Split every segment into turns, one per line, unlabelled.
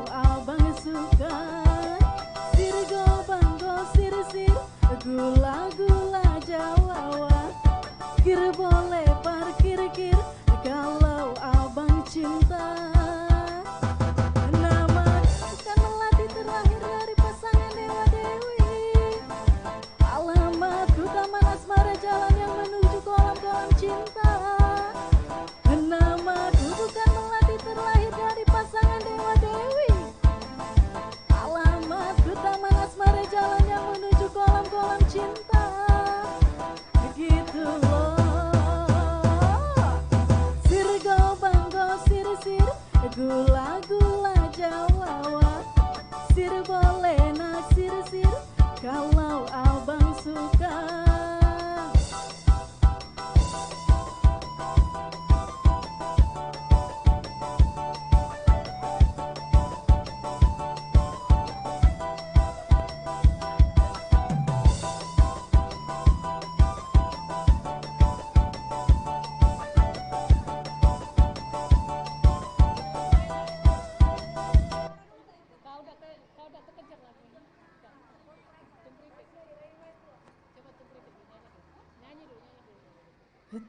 Kalau abang suka sirgo banggo sir-sir, gula-gula Jawa, kir boleh parkir kir kalau abang cinta. Nama kan melati terlahir dari pasangan Dewa Dewi. Alamatku Taman Asmara, jalan yang menuju kolam-kolam cinta. Namaku bukan melati terlahir dari pasangan Dewa Dewi. Alamatku Taman Asmara, jalan yang menuju kolam-kolam cinta. Gitu loh. Sirgo banggo sir-sir, gula-gula Jawa, sir boleh naksir sir kalau abang suka.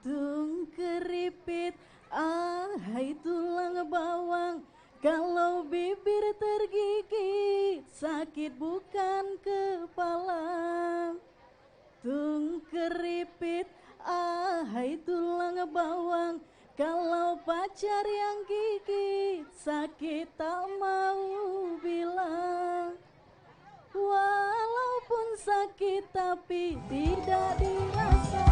Tung keripit, hai tulang bawang, kalau bibir tergigit sakit bukan kepala. Tung keripit, hai tulang bawang, kalau pacar yang gigit sakit tak mau bilang. Walaupun sakit tapi tidak dirasa.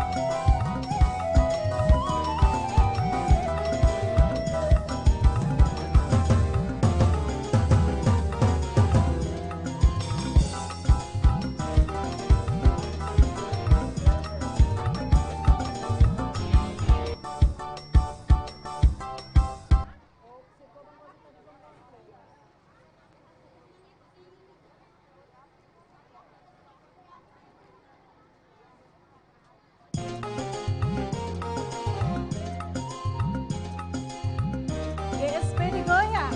GSP digoyang.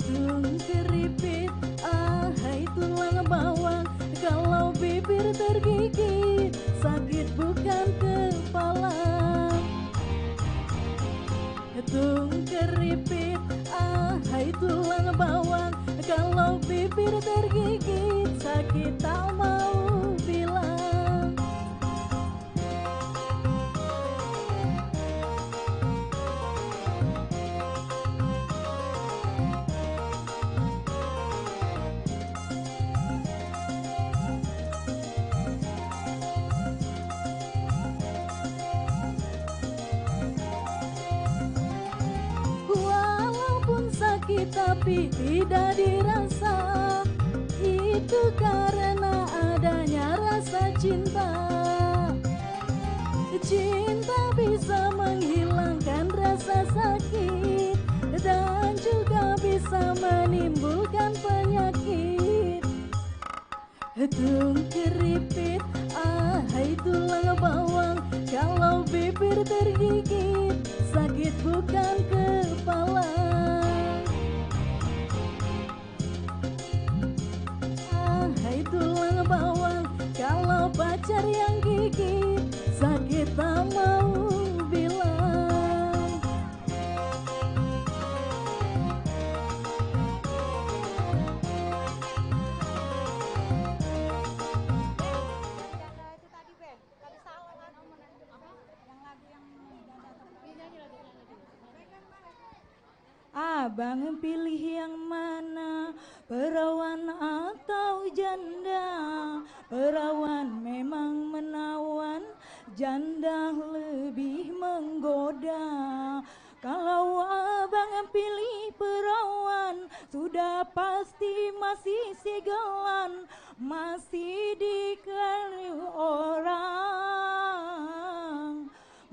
Tung keripit, hai tulang bawang, kalau bibir tergigit sakit bukan kepala. Tung keripit, hai tulang bawang, kalau bibir tergigit sakit tak mau bilang. Walaupun sakit tapi tidak dirasa, itu karena adanya rasa cinta. Cinta bisa menghilangkan rasa sakit dan juga bisa menimbulkan penyakit. Tung keripit, hai tulang bawang, kalau bibir tergigit sakit bukan kepala. Hai tulang bawang, kalau pacar yang gigit sakit tak mau bilang. Abang pilih yang mana, perawan atau janda? Perawan memang menawan, janda lebih menggoda. Kalau abang pilih perawan, sudah pasti masih sigelan, masih dikelilingi orang,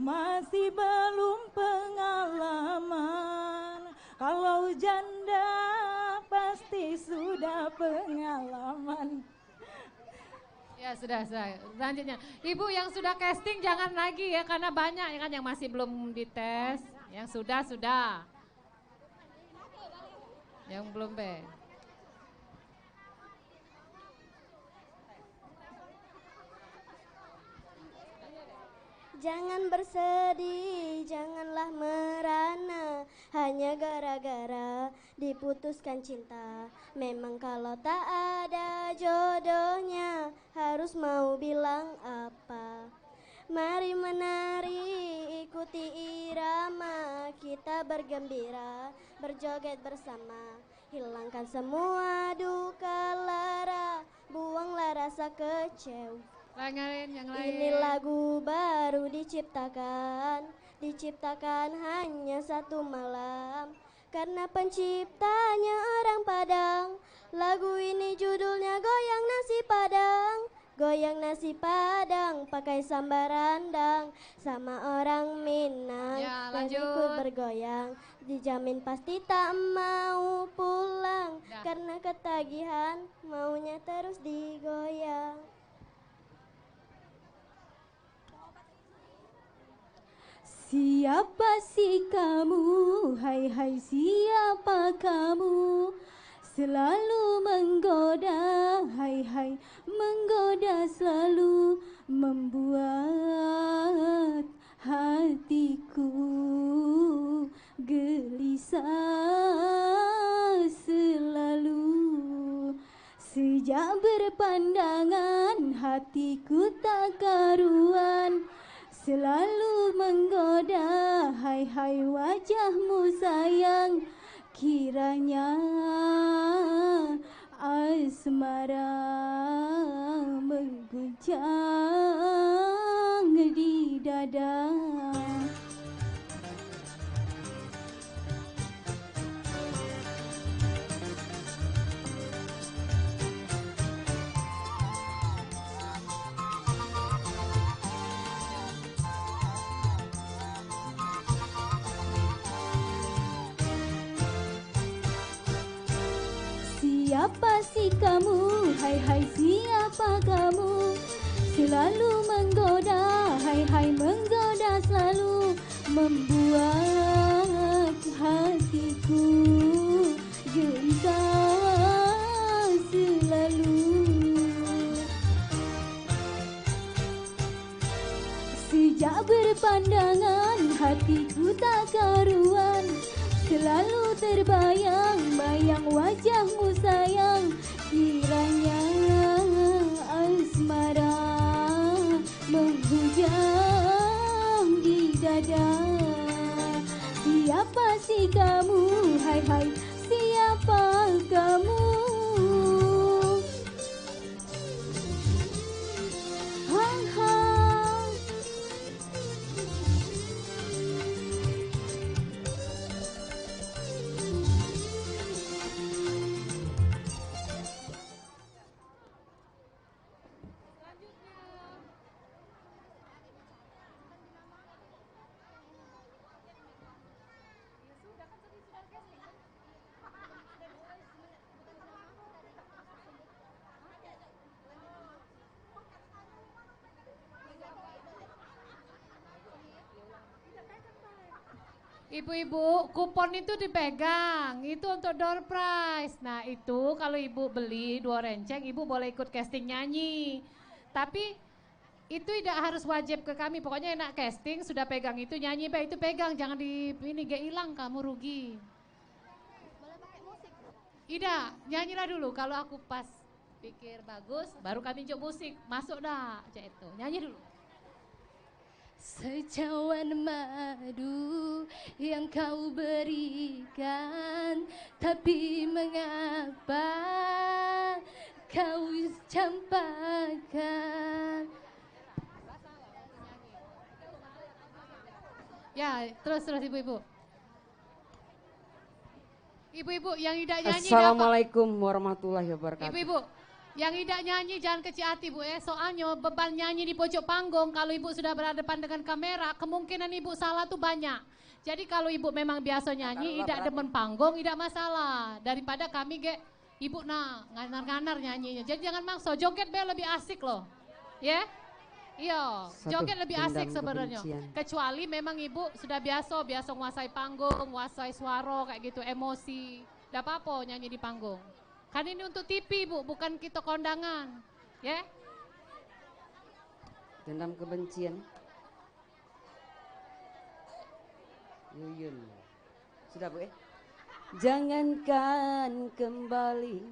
masih belum pengalaman. Kalau janda pasti sudah pengalaman.
Ya sudah. Selanjutnya, Ibu yang sudah casting jangan lagi ya karena banyak ya kan yang masih belum dites. Yang sudah. Yang belum be.
Jangan bersedih, janganlah merana, hanya gara-gara diputuskan cinta. Memang kalau tak ada jodohnya, harus mau bilang apa? Mari menari, ikuti irama, kita bergembira, berjoget bersama. Hilangkan semua duka lara, buanglah rasa kecewa.
Yang lain.
Ini lagu baru diciptakan hanya satu malam. Karena penciptanya orang Padang. Lagu ini judulnya Goyang nasi padang pakai sambal randang. Sama orang Minang
Ya,
dan
lanjut.
ikut bergoyang. Dijamin pasti tak mau pulang.
Dah.
Karena ketagihan maunya terus digoyang.
Siapa sih kamu, hai siapa kamu? Selalu menggoda, hai menggoda selalu membuat hatiku gelisah selalu. Sejak berpandangan hatiku tak karuan, selalu menggoda, hai wajahmu sayang. Kiranya asmara mengguncang di dada. Siapa sih kamu, hai siapa kamu? Selalu menggoda, hai menggoda selalu membuat hatiku gelisah selalu. Sejak berpandangan hatiku tak karuan, selalu terbayang-bayang wajahmu sayang. Kiranya asmara menghujam di dada. Siapa sih kamu, hai siapa kamu? Hai.
Ibu-ibu, kupon itu dipegang, itu untuk door prize. Nah itu kalau ibu beli 2 renceng, ibu boleh ikut casting nyanyi. Tapi itu tidak harus wajib ke kami, pokoknya enak casting, sudah pegang itu nyanyi, baik itu pegang, jangan ini gak hilang, kamu rugi.
Boleh pakai musik?
Ida, nyanyilah dulu, kalau aku pas pikir bagus, baru kami coba musik, masuk dah, aja itu, nyanyi dulu.
Secawan madu yang kau berikan, tapi mengapa kau campakkan?
Ya, terus ibu-ibu. Ibu-ibu yang tidak nyanyi.
Assalamualaikum warahmatullahi wabarakatuh.
Ibu-ibu, yang tidak nyanyi jangan kecil hati Bu soalnya beban nyanyi di pojok panggung kalau ibu sudah berhadapan dengan kamera kemungkinan ibu salah tuh banyak. Jadi kalau ibu memang biasa nyanyi, tidak demen panggung, tidak masalah. Daripada kami Ibu nganar-nganar nyanyinya. Jadi jangan maksa, joget be lebih asik loh. Ya? Iya, joget lebih asik sebenarnya. Kecuali memang ibu sudah biasa menguasai panggung, menguasai suara kayak gitu, emosi. Tidak apa-apa nyanyi di panggung. Kan ini untuk TV bu, bukan kita kondangan. Ya?
Dendam kebencian. Yuyun. Sudah bu ya? Jangankan kembali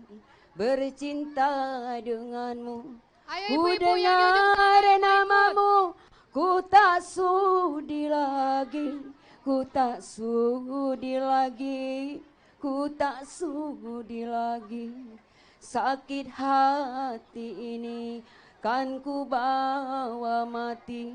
bercinta denganmu.
Ayo
Ku
ibu-ibu yang
dengar namamu, ku tak sudi lagi, ku tak sudi lagi, ku tak sudi lagi. Sakit hati ini kan ku bawa mati,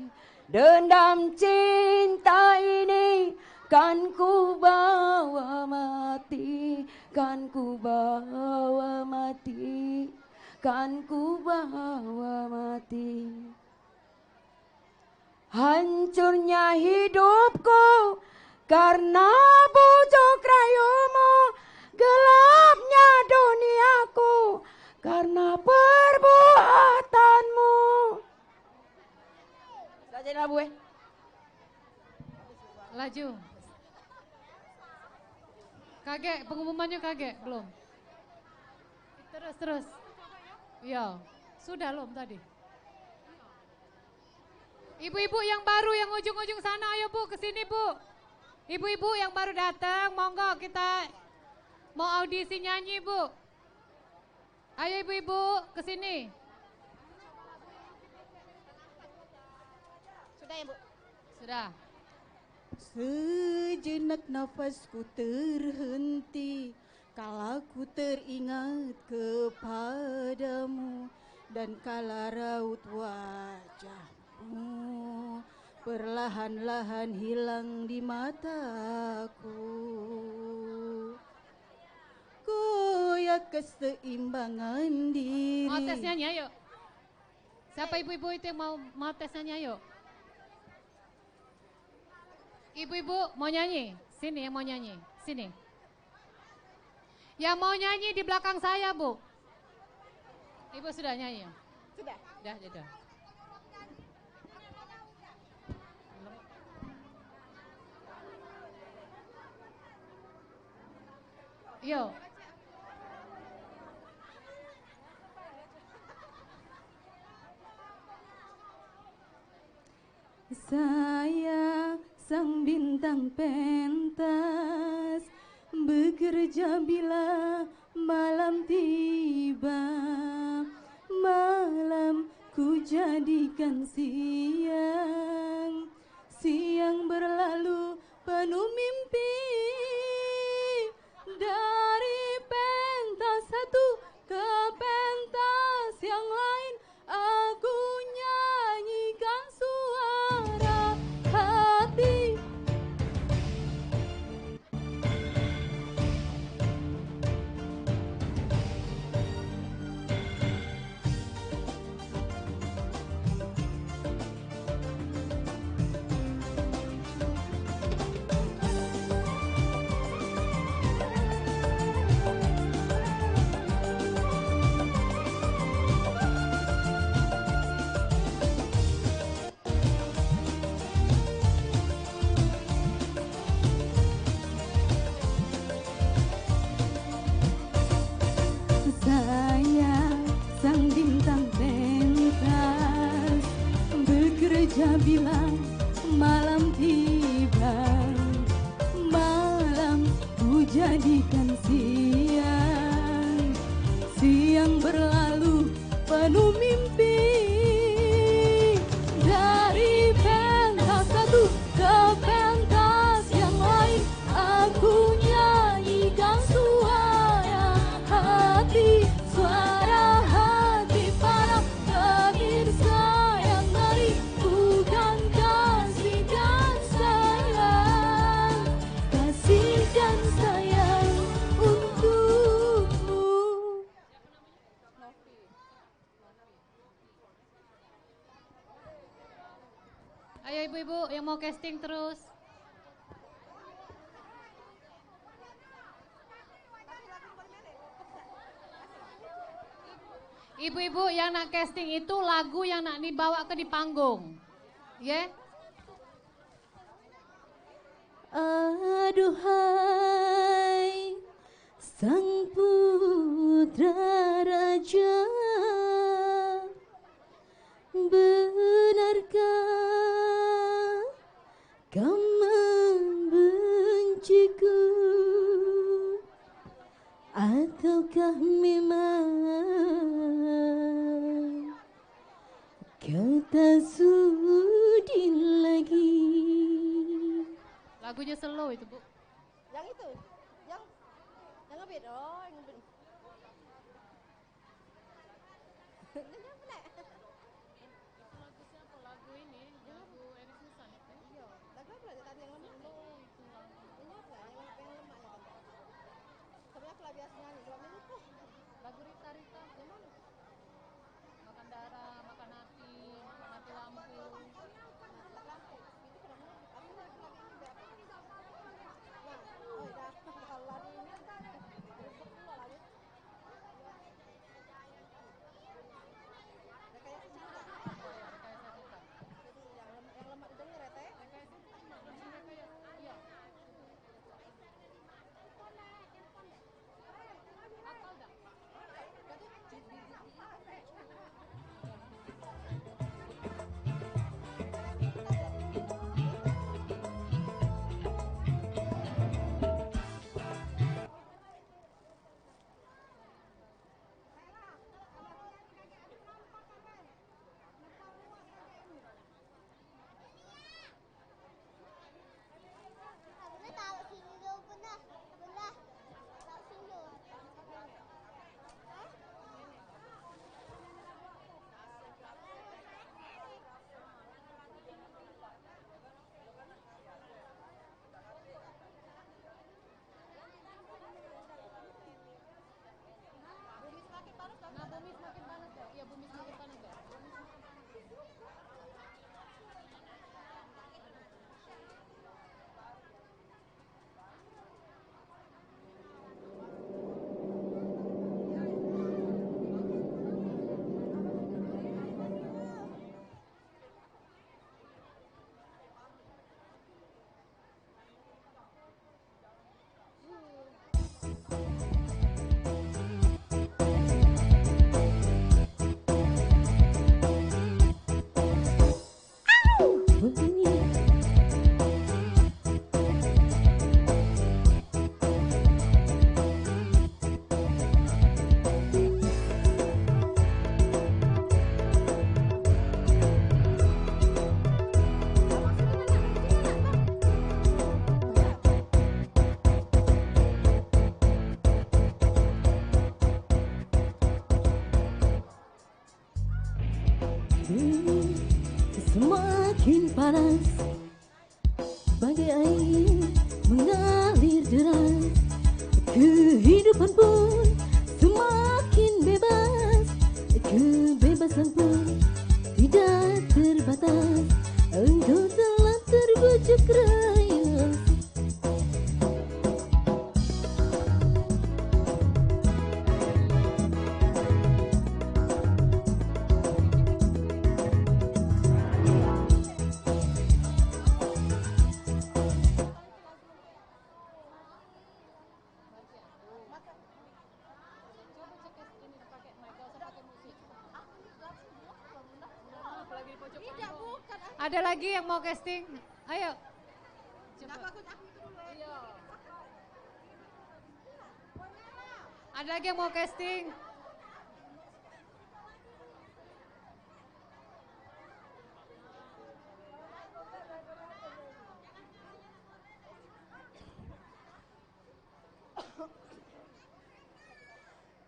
dendam cinta ini kan ku bawa mati, kan ku bawa mati, kan ku bawa mati. Hancurnya hidupku karena bujuk rayumu, gelapnya duniaku karena perbuatanmu. Saja Bu.
Laju. Kaget, pengumumannya kaget, belum? Terus. Ya, sudah belum tadi? Ibu-ibu yang baru yang ujung-ujung sana, ayo bu, kesini bu. Ibu-ibu yang baru datang, monggo kita mau audisi nyanyi bu. Ayo ibu-ibu, kesini.
Sudah ya bu?
Sudah.
Sejenak nafasku terhenti kala ku teringat kepadamu, dan kala raut wajahmu perlahan-lahan hilang di mataku. Koyak keseimbangan diri.
Mau tes nyanyi ayo. Siapa ibu-ibu itu yang mau tes nyanyi ayo. Ibu-ibu mau nyanyi? Sini yang mau nyanyi, sini. Yang mau nyanyi di belakang saya, Bu. Ibu sudah nyanyi?
Sudah.
Sudah. Yo.
Saya sang bintang pentas, bekerja bila malam tiba. Malam ku jadikan siang, siang berlalu penuh mimpi. Dari pentas satu ke pentas yang lain, aku nyanyikan suara hati. Saya sang bintang pentas, bekerja bila malam tiba. Malam ku jadikan siang, siang berlalu penuh mimpi. Dari pentas satu ke pentas yang lain, aku nyanyikan suara hati, suara hati para pemirsa yang mari bukan kasih dan sayang, kasih dan sayang untukmu.
Ayo ibu-ibu yang mau casting terus. Ibu-ibu yang nak casting itu lagu yang nak dibawa ke di panggung. Ya?
Aduhai sang putra raja, benarkah kau membenciku, ataukah memang kau tak sudi lagi?
Lagunya slow itu, Bu.
Yang itu, yang ngebit. Oh, yang ngebit.
Lagu siapa? Lagu ini, lagu Erik Susan itu.
Iya, lagu apa lagi tadi yang lemah? Ini apa? Yang lemah ya kan? Sebenarnya aku biasa nyanyi 2 menit kok.
Lagu Rita Rita. Yang mana? Makan darah, makan hati lampu. Nah, bumi semakin panas ya. Iya, bumi semakin panas ya.
Semakin panas bagai air mengalir deras, kehidupan pun semakin bebas, kebebasan pun tidak terbatas. Engkau telah terbujuk rayu.
Ada lagi yang mau casting? Ayo. Ada lagi yang mau casting?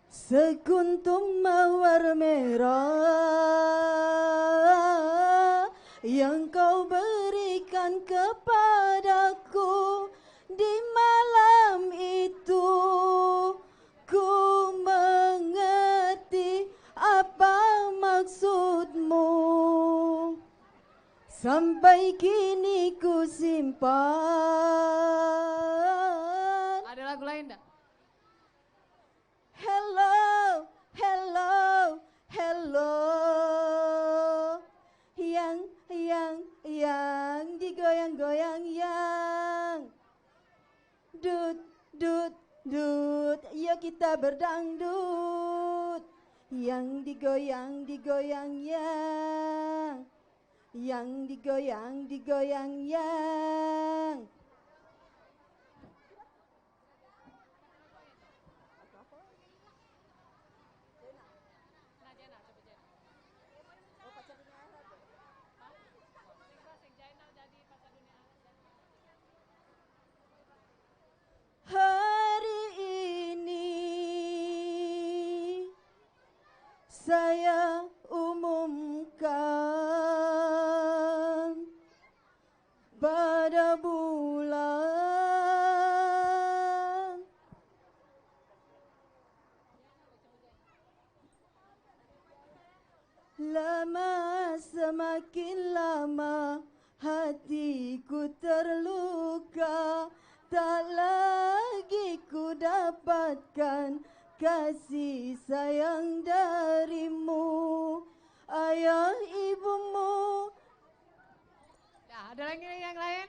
Sekuntum mawar merah yang kau berikan kepadaku di malam itu, ku mengerti apa maksudmu. Sampai kini ku simpan.
Ada lagu lain enggak?
Hello, hello, berdangdut, ya kita berdangdut. Yang digoyang, digoyang yang digoyang, digoyang yang. Hari ini saya umumkan pada bulan lama, semakin lama hatiku terluka, tak lagi ku dapatkan kasih sayang darimu, ayah ibumu.
Nah, ada lagi yang lain?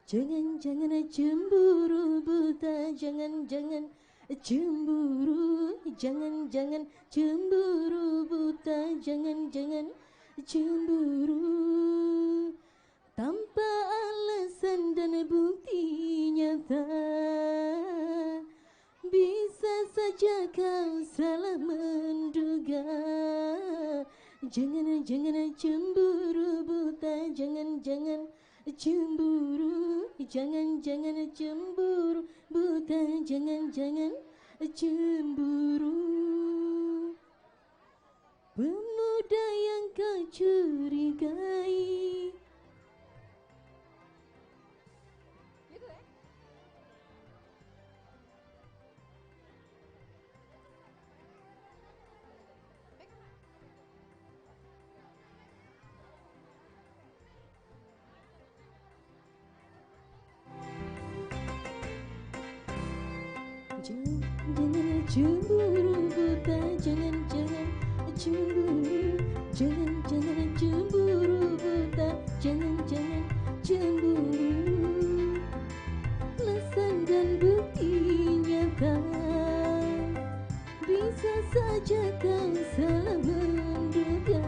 Jangan-jangan cemburu buta, jangan-jangan cemburu, jangan-jangan cemburu buta, jangan-jangan cemburu tanpa alasan dan bukti nyata. Bisa saja kau salah menduga. Jangan-jangan cemburu buta, jangan-jangan cemburu, jangan-jangan cemburu buta, jangan-jangan cemburu. Pemuda yang kau curigai, jangan cemburu buta, jangan-jangan cemburu, jangan-jangan cemburu buta, jangan-jangan cemburu. Alasan dan bukti nyata, bisa saja kau salah menduga.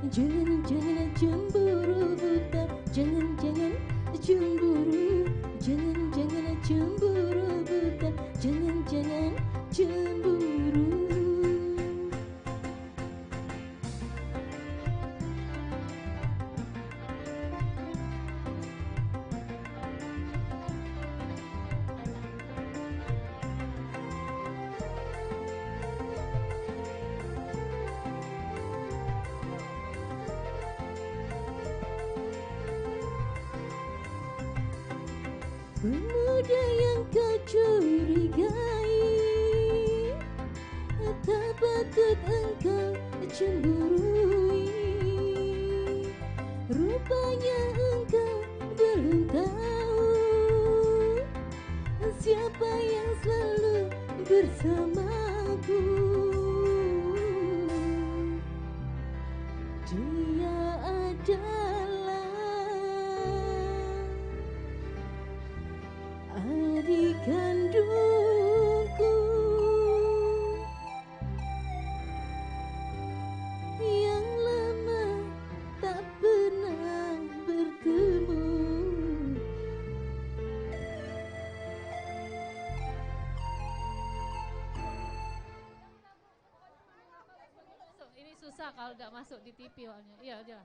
Jangan-jangan cemburu buta, jangan-jangan cemburu, jangan-jangan cemburu buta, jangan-jangan cemburu. Pemuda yang kau curigai, tak patut engkau cemburui. Rupanya engkau belum tahu siapa yang selalu bersamaku. Dia adalah adik kandungku yang lama tak pernah bertemu.
Ini susah kalau nggak masuk di TV soalnya. Iya aja.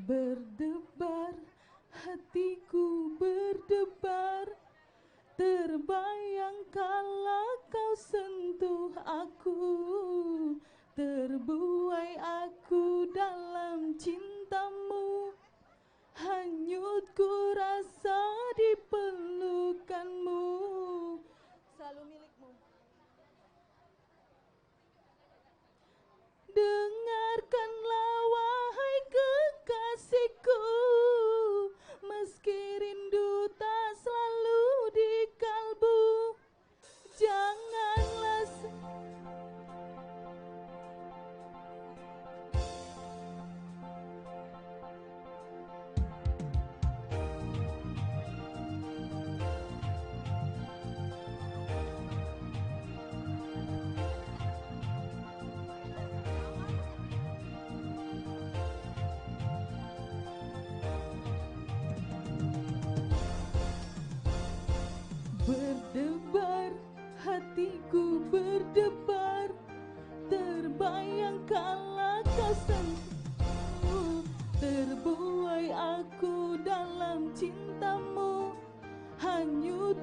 Berdebar, hatiku berdebar, terbayang kala kau sentuh aku, terbuai aku dalam cintamu, hanyut ku rasa di pelukanmu, selalu milikmu. Dengarkanlah wahai kekasih,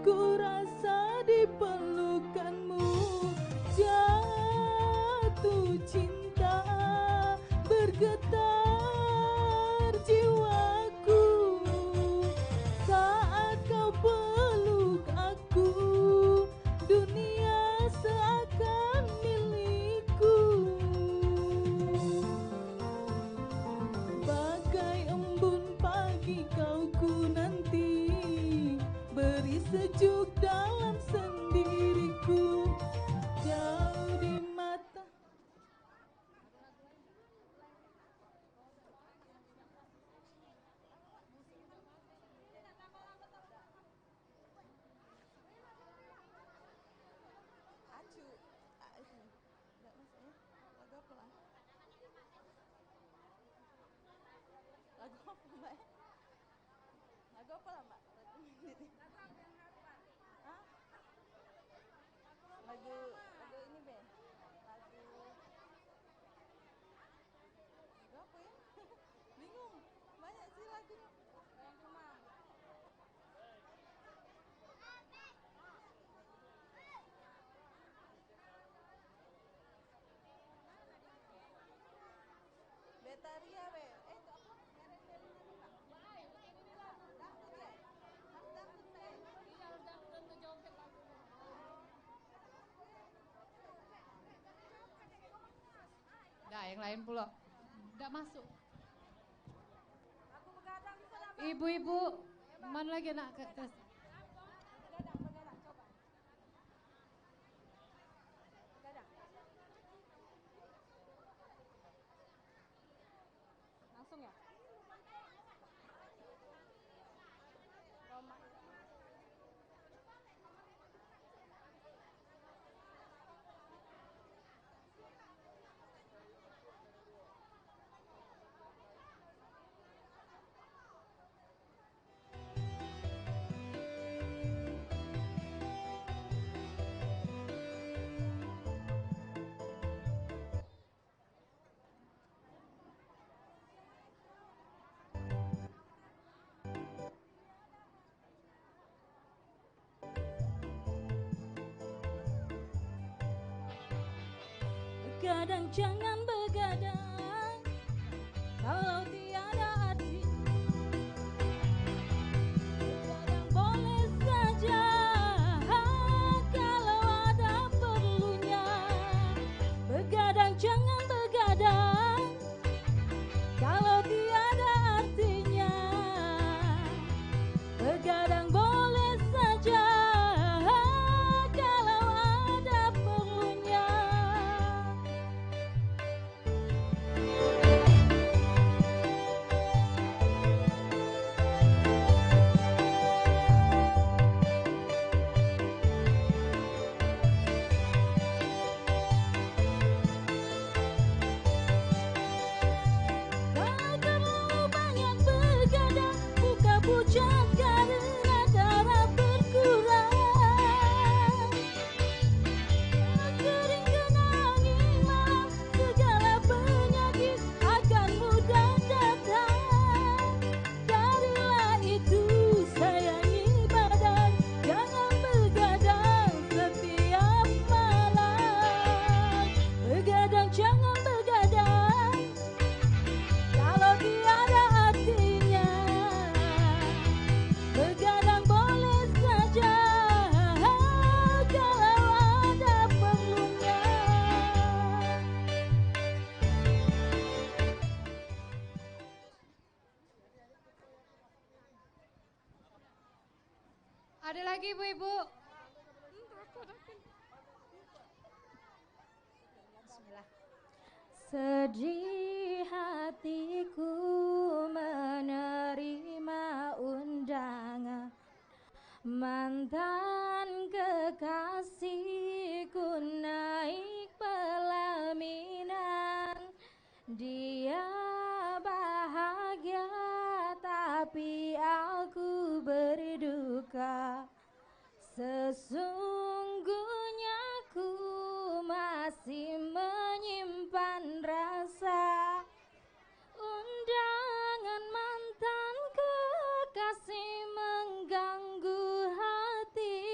ku rasa di pelukanmu, jatuh cinta bergetar jiwaku saat kau peluk aku, dunia seakan milikku. Bagai embun pagi kau ku nanti, beri sejuk dalam sendiriku, jauh di mata.
Lagu apa mbak? Lagu apa lah mbak? Hah? Lagu ini be? Lagu apa ya? Bingung, banyak sih lagunya. Yang kemana? Betaria be? Itu apa?
Dah, yang lain pula. Nggak masuk. Ibu-ibu, mana lagi nak ke tes?
Langsung ya?
Begadang jangan begadang, kalau tiada arti. Begadang boleh saja, kalau ada perlunya. Begadang jangan begadang, kalau tiada artinya. Begadang boleh saja, kalau ada perlunya. Kalau terlalu banyak begadang, buka pucat karena darah berkurang. Kalau sering kena angin malam, segala penyakit akan mudah datang. Darilah itu sayangi badan, jangan begadang setiap malam. Begadang jangan begadang, kalau tiada artinya. Begadang boleh saja, kalau ada perlunya.
Ada lagi ibu-ibu? Bismillah.
Sedih hatiku menerima undangan mantan kekasihku naik pelaminan. Dia bahagia tapi aku berduka. Sesungguhnya ku masih menyimpan rasa. Undangan mantan kekasih mengganggu hati.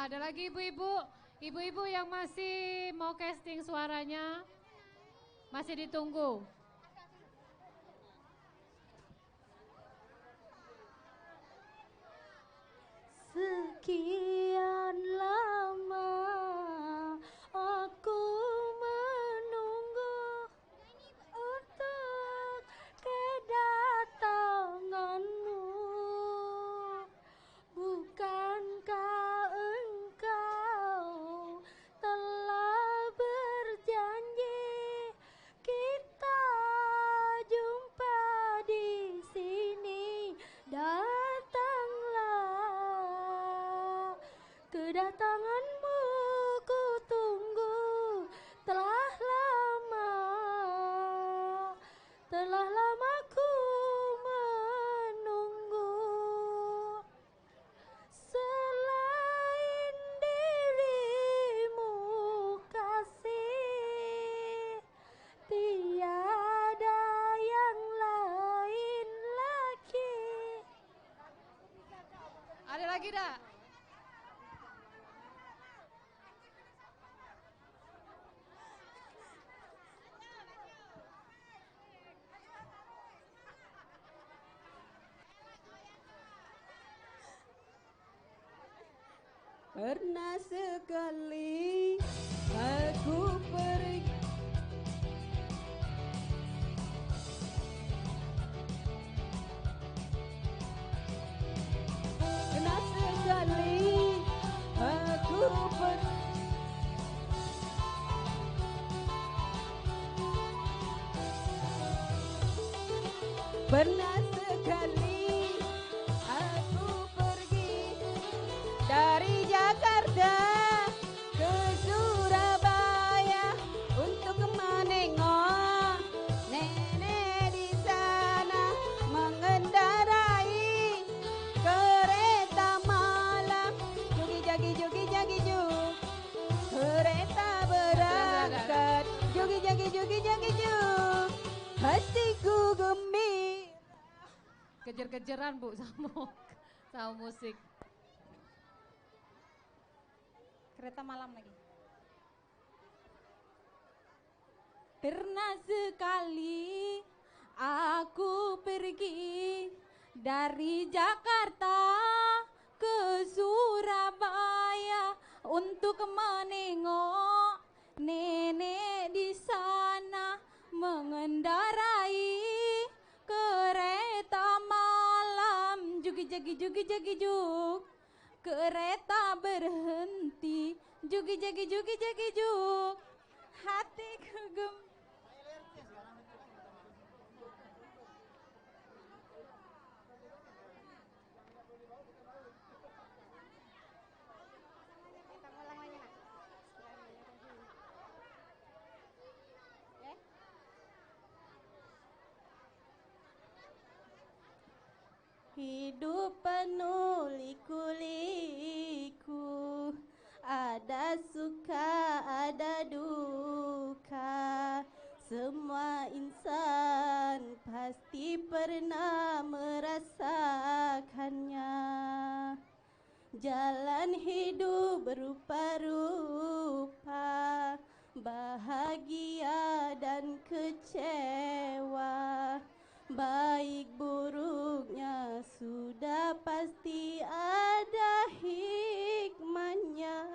Ada lagi ibu-ibu, ibu-ibu yang masih mau casting suaranya, masih ditunggu.
Sekian lama aku menunggu untuk kedatanganmu. Bukankah engkau telah berjanji kita jumpa di sini? Datanglah, kedatanganmu ku tunggu telah lama ku menunggu. Selain dirimu kasih, tiada yang lain lagi.
Ada lagi dah?
Pernah sekali aku pergi. Pernah sekali aku pergi. Pernah sekali aku pergi dari Jakarta ke Surabaya untuk menengok nenek di sana mengendarai kereta malam. Jogi jagi jug, kereta berangkat. Jogi jagi jug, hatiku gembira.
Kejar-kejaran Bu sama musik.
Kereta malam lagi. Pernah sekali aku pergi dari Jakarta ke Surabaya untuk menengok nenek di sana mengendarai kereta malam. Jugi jagi jug, kereta berhenti. Jugi jagi jug, hatiku hidup penuh liku-liku, ada suka ada duka. Semua insan pasti pernah merasakannya. Jalan hidup berupa-rupa, bahagia dan kecewa. Baik buruknya sudah pasti ada hikmahnya.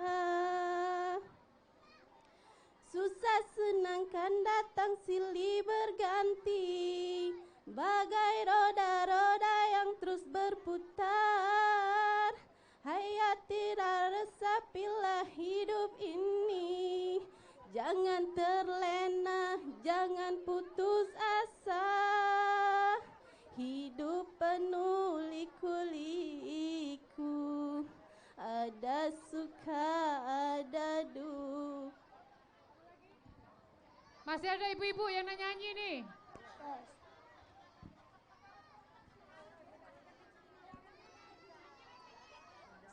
Susah senang kan datang silih berganti, bagai roda-roda yang terus berputar. Hayati resapilah hidup ini, jangan terlena, jangan putus asa. Hidup penuh liku-liku, ada suka ada duka.
Masih ada ibu-ibu yang nyanyi nih.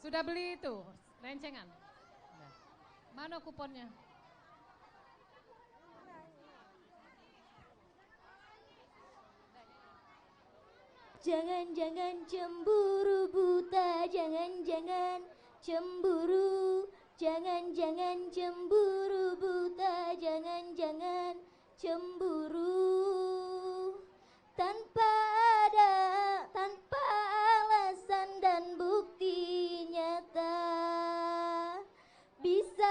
Sudah beli itu rencengan? Mana kuponnya?
Jangan-jangan cemburu buta, jangan-jangan cemburu, jangan-jangan cemburu buta, jangan-jangan cemburu tanpa alasan dan bukti nyata. Bisa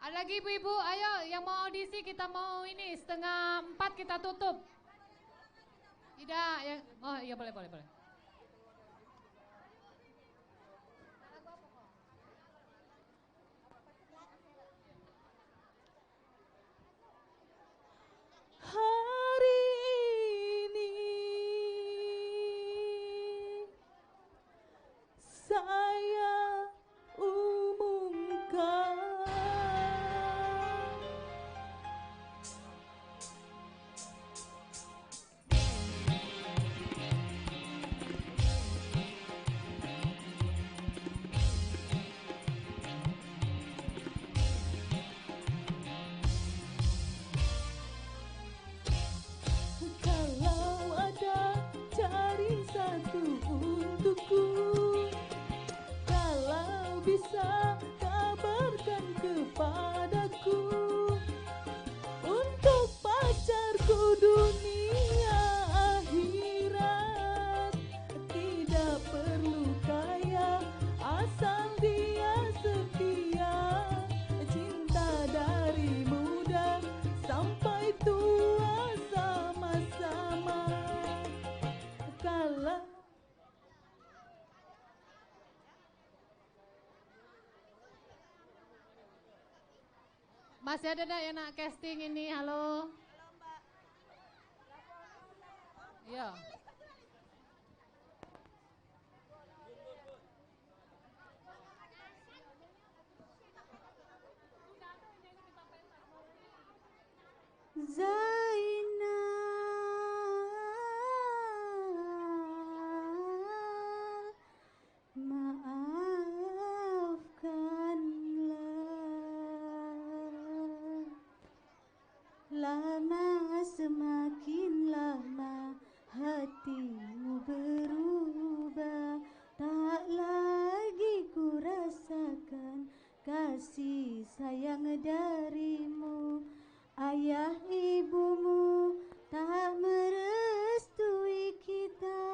Ada lagi ibu-ibu, ayo yang mau audisi kita mau ini 3:30 kita tutup. Tidak, ya. Oh iya boleh.
Hari ini saya umumkan kalau ada cari satu untukku, kalau bisa kabarkan kepadaku, untuk pacarku dunia akhirat. Tidak perlu kaya, asal dia setia, cinta dari muda sampai tua sama-sama. Kalau
Masih ada yang nak casting ini? Halo. Iya.
Zainal, maafkanlah. Lama semakin lama hatimu berubah, tak lagi ku rasakan kasih sayang darimu. Ayah ibumu tak merestui kita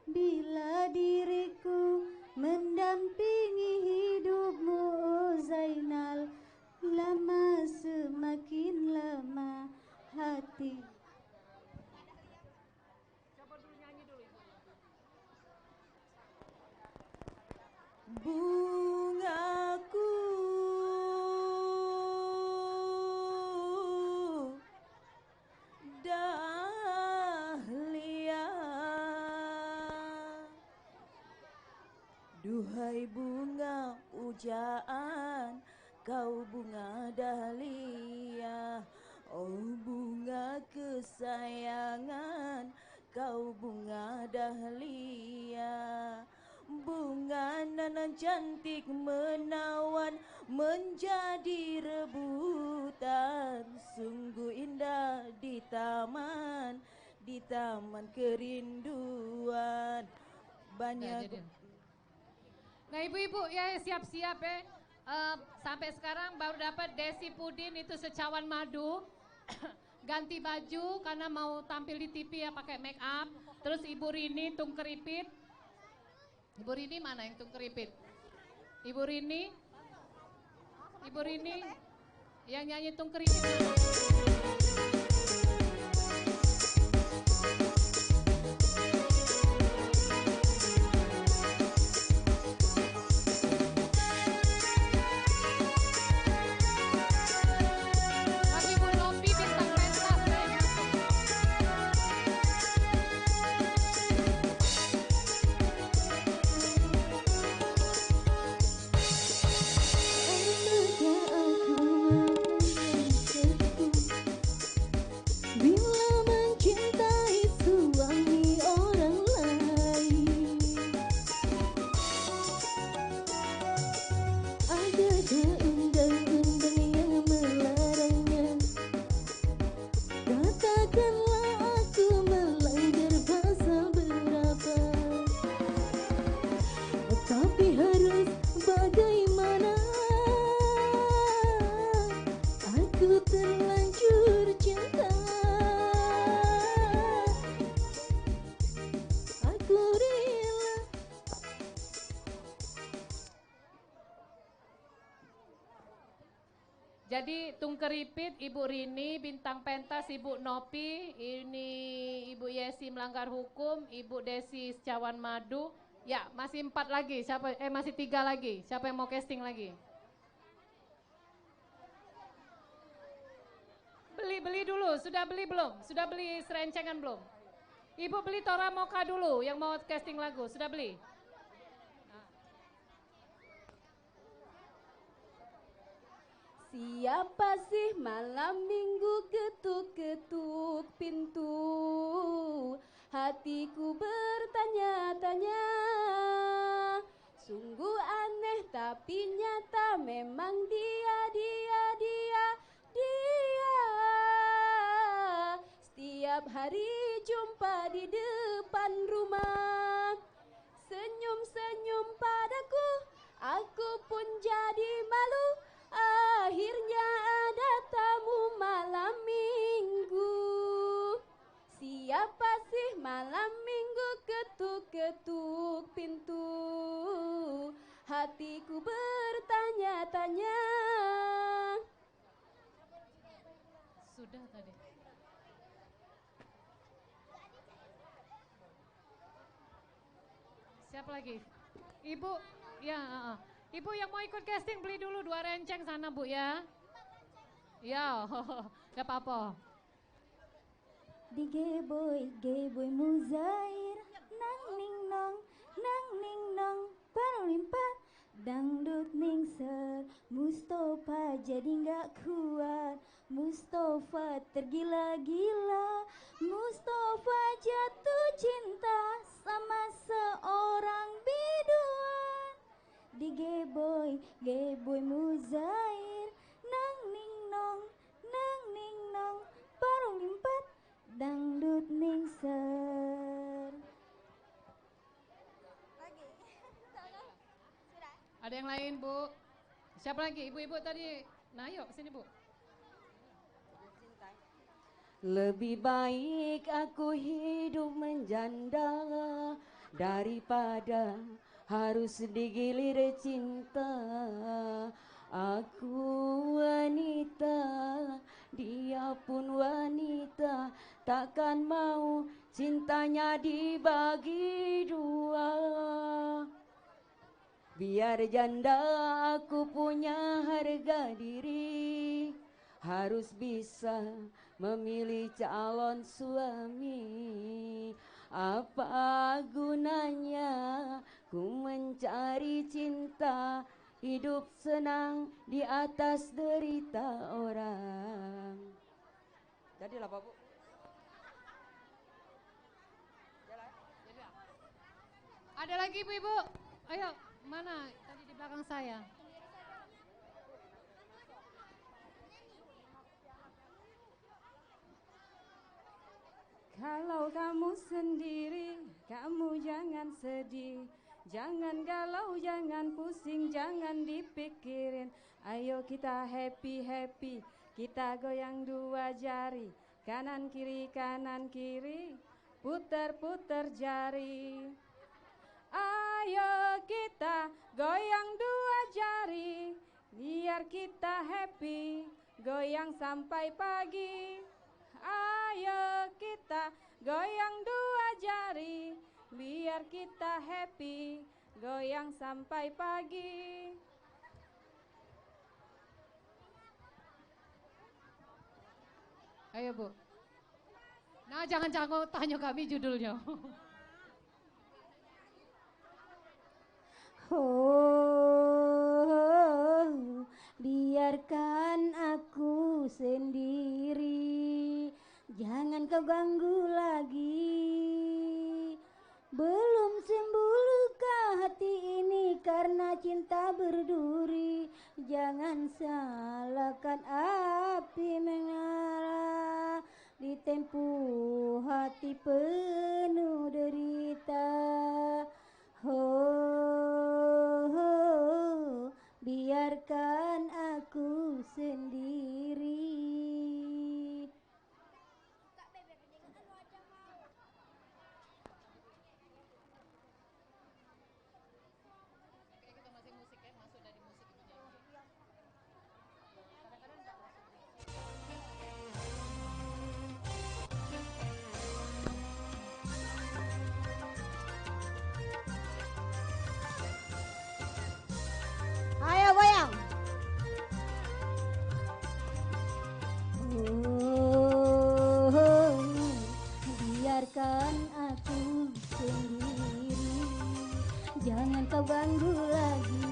bila diriku mendampingi hidupmu, oh Zainal. Lama semakin lama hati.
bungaku dahlia, duhai bunga pujaan, kau bunga dahlia. Oh bunga kesayangan, kau bunga dahlia. Bunga nan cantik menawan menjadi rebutan, sungguh indah di taman kerinduan. Banyak
Nah ibu-ibu ya siap-siap ya. Sampai sekarang baru dapat Desi Pudin itu secawan madu. Ganti baju karena mau tampil di TV ya pakai make up. Terus Ibu Rini tung keripit. Ibu Rini mana yang tung keripit? Ibu Rini yang nyanyi tung keripit.
Apakah aku menjadi
Jadi Tungkeripit, Ibu Rini, Bintang Pentas, Ibu Nopi, ini Ibu Yesi Melanggar Hukum, Ibu Desi Secawan Madu. Ya, masih 4 lagi. Masih 3 lagi. Siapa yang mau casting lagi? Beli dulu. Sudah beli belum? Sudah beli serencengan belum? Ibu beli Tora Moka dulu yang mau casting lagu. Sudah beli?
Siapa sih malam minggu ketuk-ketuk pintu? Hatiku bertanya-tanya. Sungguh aneh tapi nyata, memang dia. Setiap hari jumpa di depan rumah, senyum-senyum padaku, aku pun jadi malu. Akhirnya ada tamu malam minggu. Siapa sih malam minggu ketuk-ketuk pintu? Hatiku bertanya-tanya.
Sudah tadi. Siapa lagi? Ibu, ya, Ibu yang mau ikut casting beli dulu 2 renceng sana Bu ya. Ya, gak apa-apa.
Di geboy muzair, nang ning nong, parulimpat, dangdut ningser, Mustafa jadi nggak kuat, Mustafa tergila-gila, Mustafa jatuh cinta sama seorang biduan. Di geboy muzair, nang ning nong, parulimpat, dangdut ningser.
Ada yang lain Bu? Siapa lagi? Ibu-ibu tadi. Nah yuk sini Bu.
Lebih baik aku hidup menjanda daripada harus digilir cinta. Aku wanita, dia pun wanita, takkan mau cintanya dibagi 2. Biar janda aku punya harga diri, harus bisa memilih calon suami. Apa gunanya ku mencari cinta, hidup senang di atas derita orang. Jadilah Pak Bu.
Ada lagi ibu-ibu? Ayo, mana? Tadi di belakang saya.
Kalau kamu sendiri, kamu jangan sedih, jangan galau, jangan pusing, jangan dipikirin. Ayo kita happy-happy, kita goyang 2 jari, kanan kiri, putar-putar jari. Ayo kita goyang 2 jari, biar kita happy, goyang sampai pagi. Ayo kita goyang 2 jari, biar kita happy, goyang sampai pagi.
Ayo Bu. Nah jangan tanya kami judulnya.
Oh, biarkan aku sendiri, jangan kau ganggu lagi. Belum sembuh luka hati ini karena cinta berduri. Jangan salahkan api menyala di tempuh hati penuh derita. Oh, biarkan aku sendiri.
jangan kau ganggu lagi.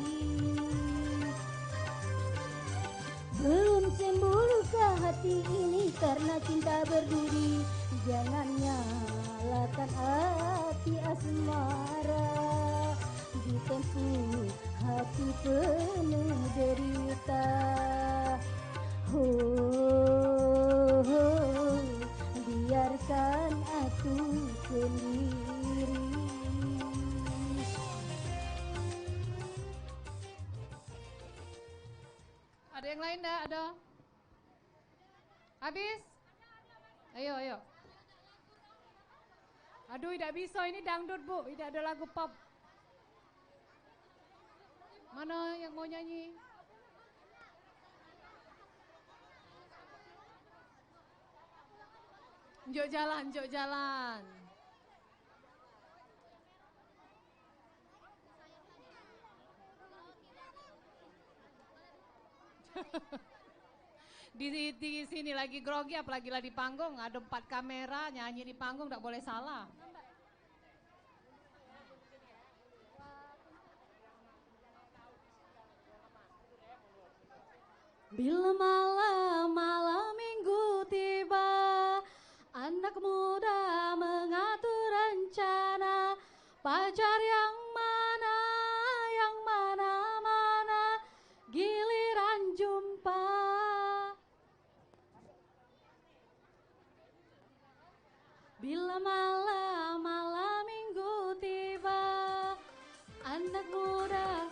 Belum sembuh luka hati ini karena cinta berduri. Jangan nyalakan api asmara di tempuh hati penuh derita. Biarkan aku sendiri.
Ada yang lain dah? Ada? Habis? Ayo, ayo. Aduh, tidak bisa. Ini dangdut, Bu. Tidak ada lagu pop. Mana yang mau nyanyi? Njok jalan, njok jalan. di sini lagi grogi, apalagi lah di panggung, ada 4 kamera, nyanyi di panggung, tidak boleh salah.
Bila malam minggu tiba, anak muda mengatur rencana, pacar yang mana, giliran jumpa. Bila malam minggu tiba, anak muda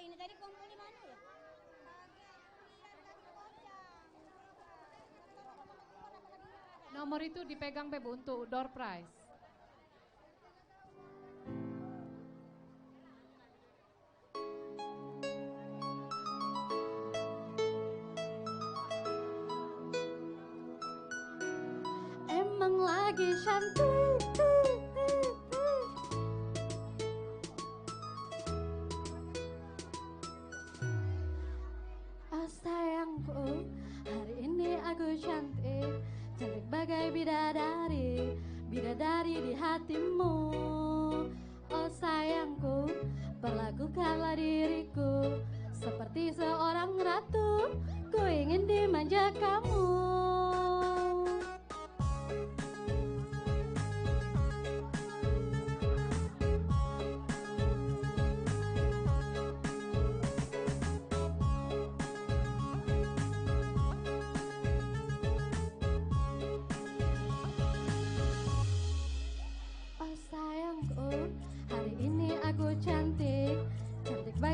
ini tadi kumpul di mana ya?
Nomor itu dipegang Beb untuk door prize.
Emang lagi cantik. Oh sayangku, hari ini aku cantik, cantik bagai bidadari, bidadari di hatimu. Oh sayangku, perlakukanlah diriku seperti seorang ratu, ku ingin dimanja kamu.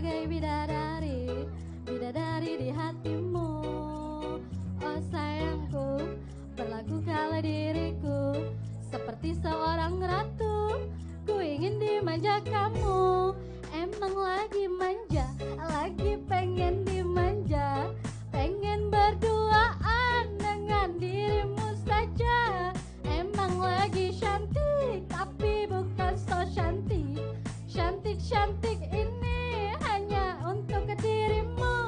sebagai bidadari, bidadari di hatimu. Oh sayangku, perlakukanlah diriku seperti seorang ratu. Ku ingin dimanja kamu. Emang lagi manja, lagi pengen dimanja, pengen berduaan dengan dirimu saja. Emang lagi cantik, tapi bukan so cantik. Cantik-cantik ini hanya untuk dirimu.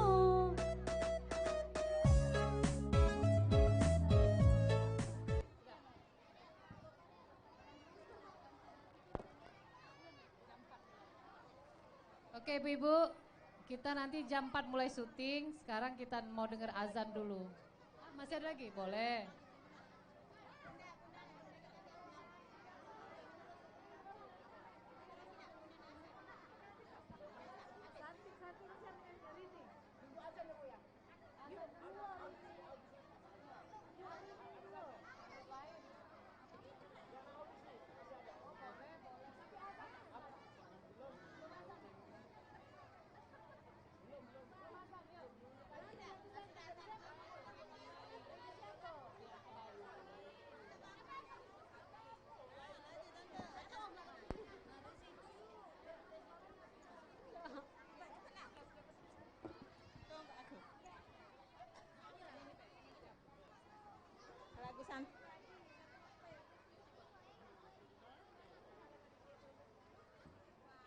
Oke ibu-ibu, kita nanti jam 4 mulai syuting. Sekarang kita mau dengar azan dulu. Masih ada lagi? Boleh.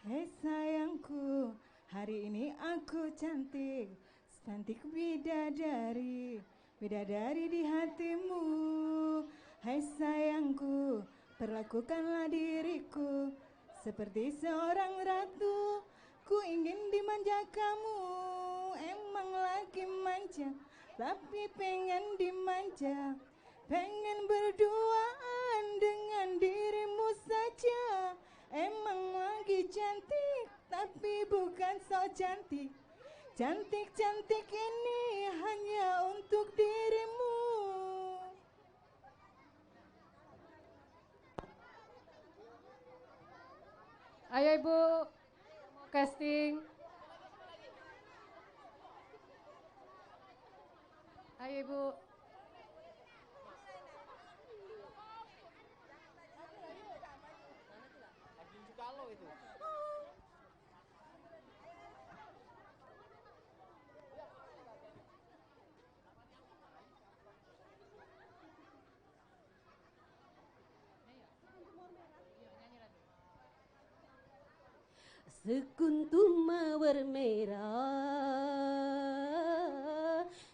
Hei sayangku, hari ini aku cantik, cantik bidadari, bidadari di hatimu. Hai sayangku, perlakukanlah diriku seperti seorang ratu. Ku ingin dimanja kamu. Emang lagi manja, tapi pengen dimanja, pengen berduaan dengan dirimu saja. Emang lagi cantik, tapi bukan so cantik. Cantik-cantik ini hanya untuk dirimu.
Ayo ibu, mau casting. Ayo ibu.
Sekuntum mawar merah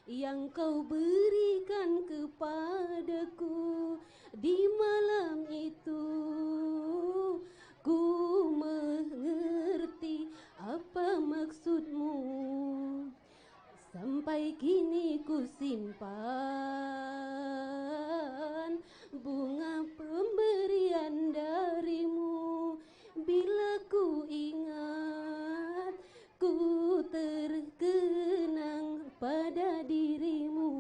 yang kau berikan kepadaku di malam itu, ku mengerti apa maksudmu. Sampai kini ku simpan bunga pemberian darimu. Bila ku ingat, ku terkenang pada dirimu.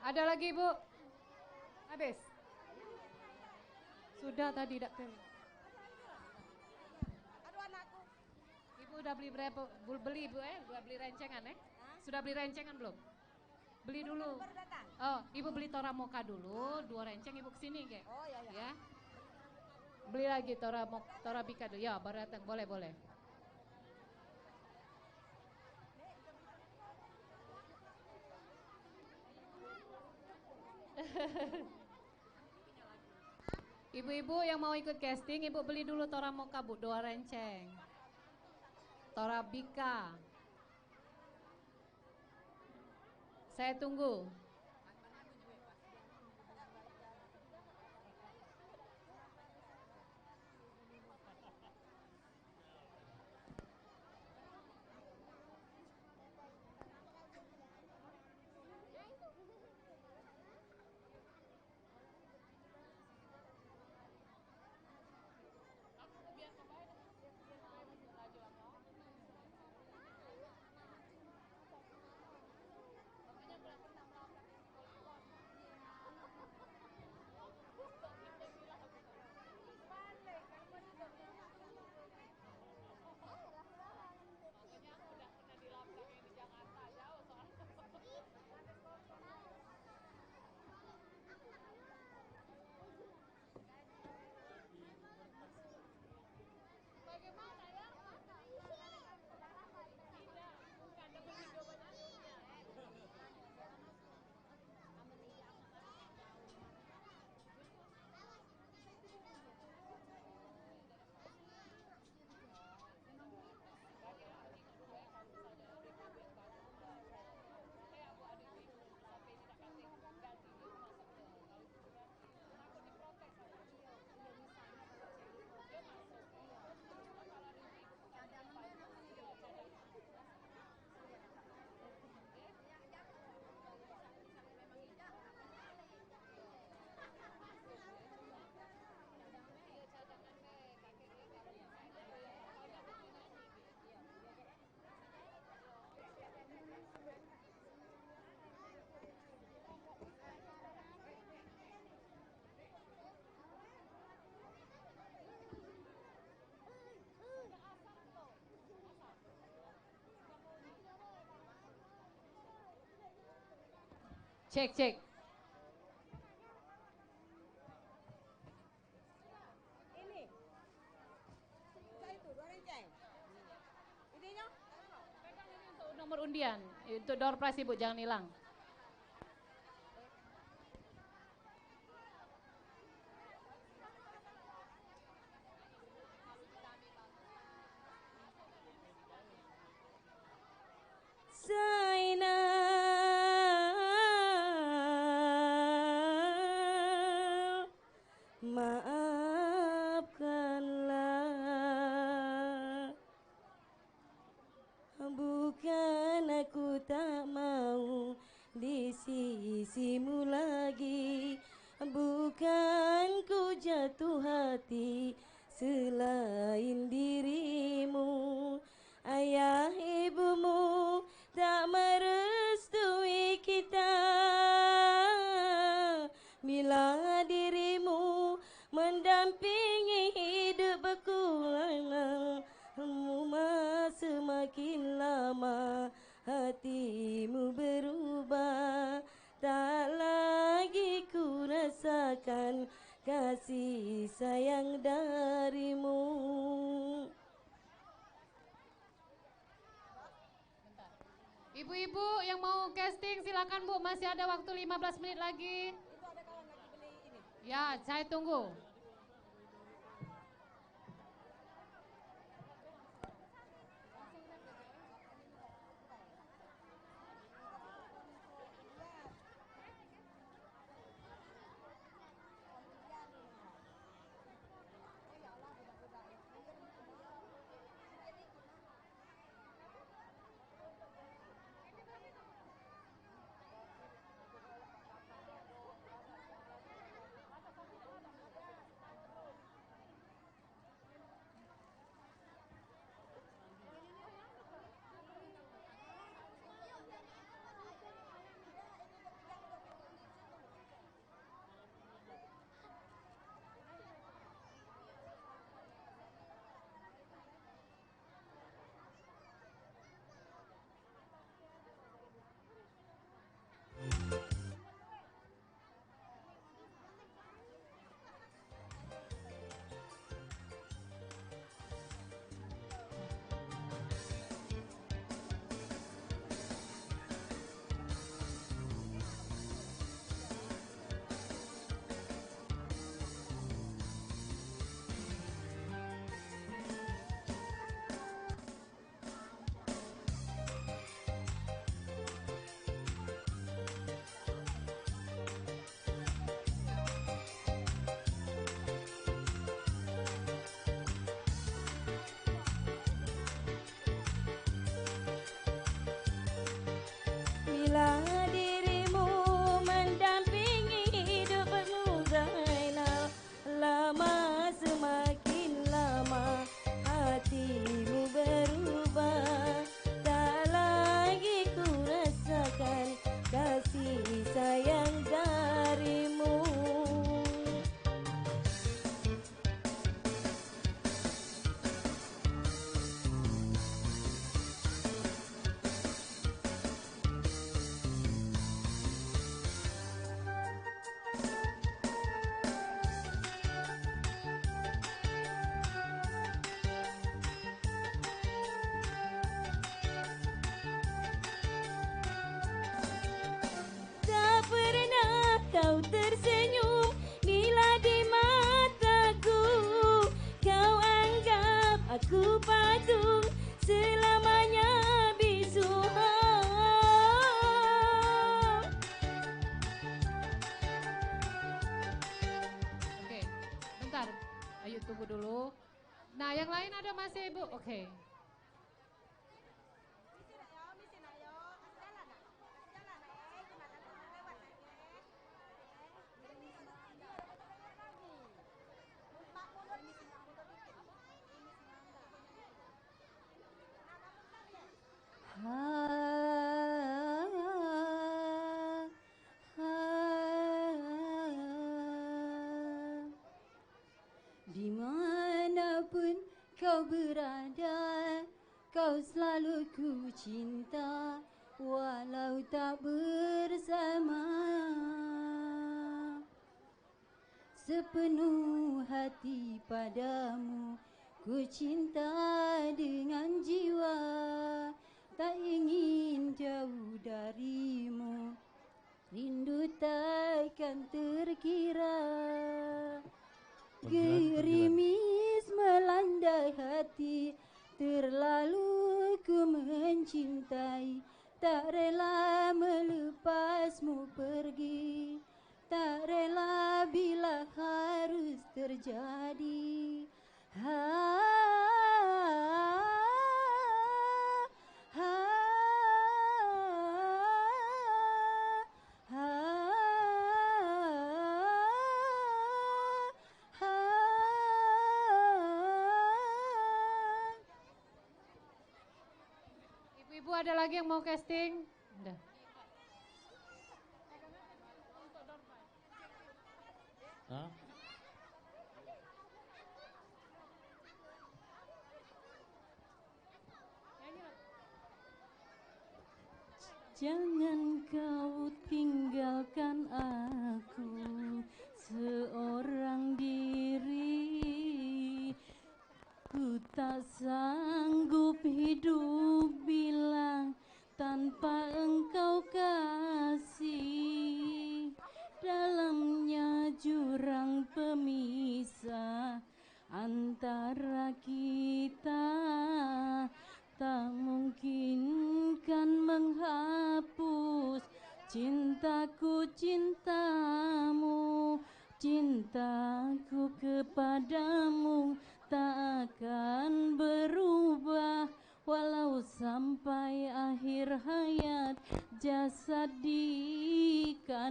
Ada lagi ibu? Habis? Sudah tadi dokter.
Aduh anakku.
Ibu udah beli berapa? Beli ibu udah beli rencengan Sudah beli rencengan belum? Beli dulu. Oh, ibu beli Toramoka dulu, 2 renceng ibu kesini kek.
Oh ya.
Ya. Beli lagi Torabika dulu. Ya, baru datang. Boleh. Ibu-ibu yang mau ikut casting, ibu beli dulu Tora Moka Bu, 2 renceng. Tora Bika. Saya tunggu. Cek, cek.
Ini. Saya itu 2 renceng. Idenya?
Pegang ini untuk nomor undian, untuk door prize Ibu, jangan hilang.
Zainal, maafkanlah, bukan aku tak mau di sisimu lagi, bukan ku jatuh hati selain dirimu. Ayah ibumu tak merestui kita bila dirimu mendampingi hidupku. Semakin lama hatimu berubah, tak lagi ku rasakan kasih sayang darimu.
Ibu-ibu yang mau casting silakan Bu, masih ada waktu 15 menit lagi.
Itu ada kawan lagi beli ini.
Ya, saya tunggu.
Bila dirimu mendampingi hidupmu Zainal, lama semakin lama hatimu berubah. Tak lagi ku rasakan kasih sayang darimu. Tak pernah kau tersenyum bila di mataku. Kau anggap aku patung selamanya bisu.
Oke, bentar. Ayo tunggu dulu. Nah, yang lain ada masih Ibu? Oke.
Dimanapun kau berada, kau selalu ku cinta, walau tak bersama. Sepenuh hati padamu, ku cinta dengan jiwa, tak ingin jauh darimu, rindu takkan terkira. Gerimis melanda hati, terlalu ku mencintai, tak rela melepasmu pergi, tak rela bila harus terjadi.
Ibu-ibu ada lagi yang mau casting? Udah.
Hah?
Jangan kau tinggalkan aku seorang diri. Ku tak sanggup hidup bilang tanpa engkau kasih. Dalamnya jurang pemisah antara kita, tak mungkin kan menghapus cintaku cintamu. Cintaku kepadamu tak akan berubah, walau sampai akhir hayat jasad dikandung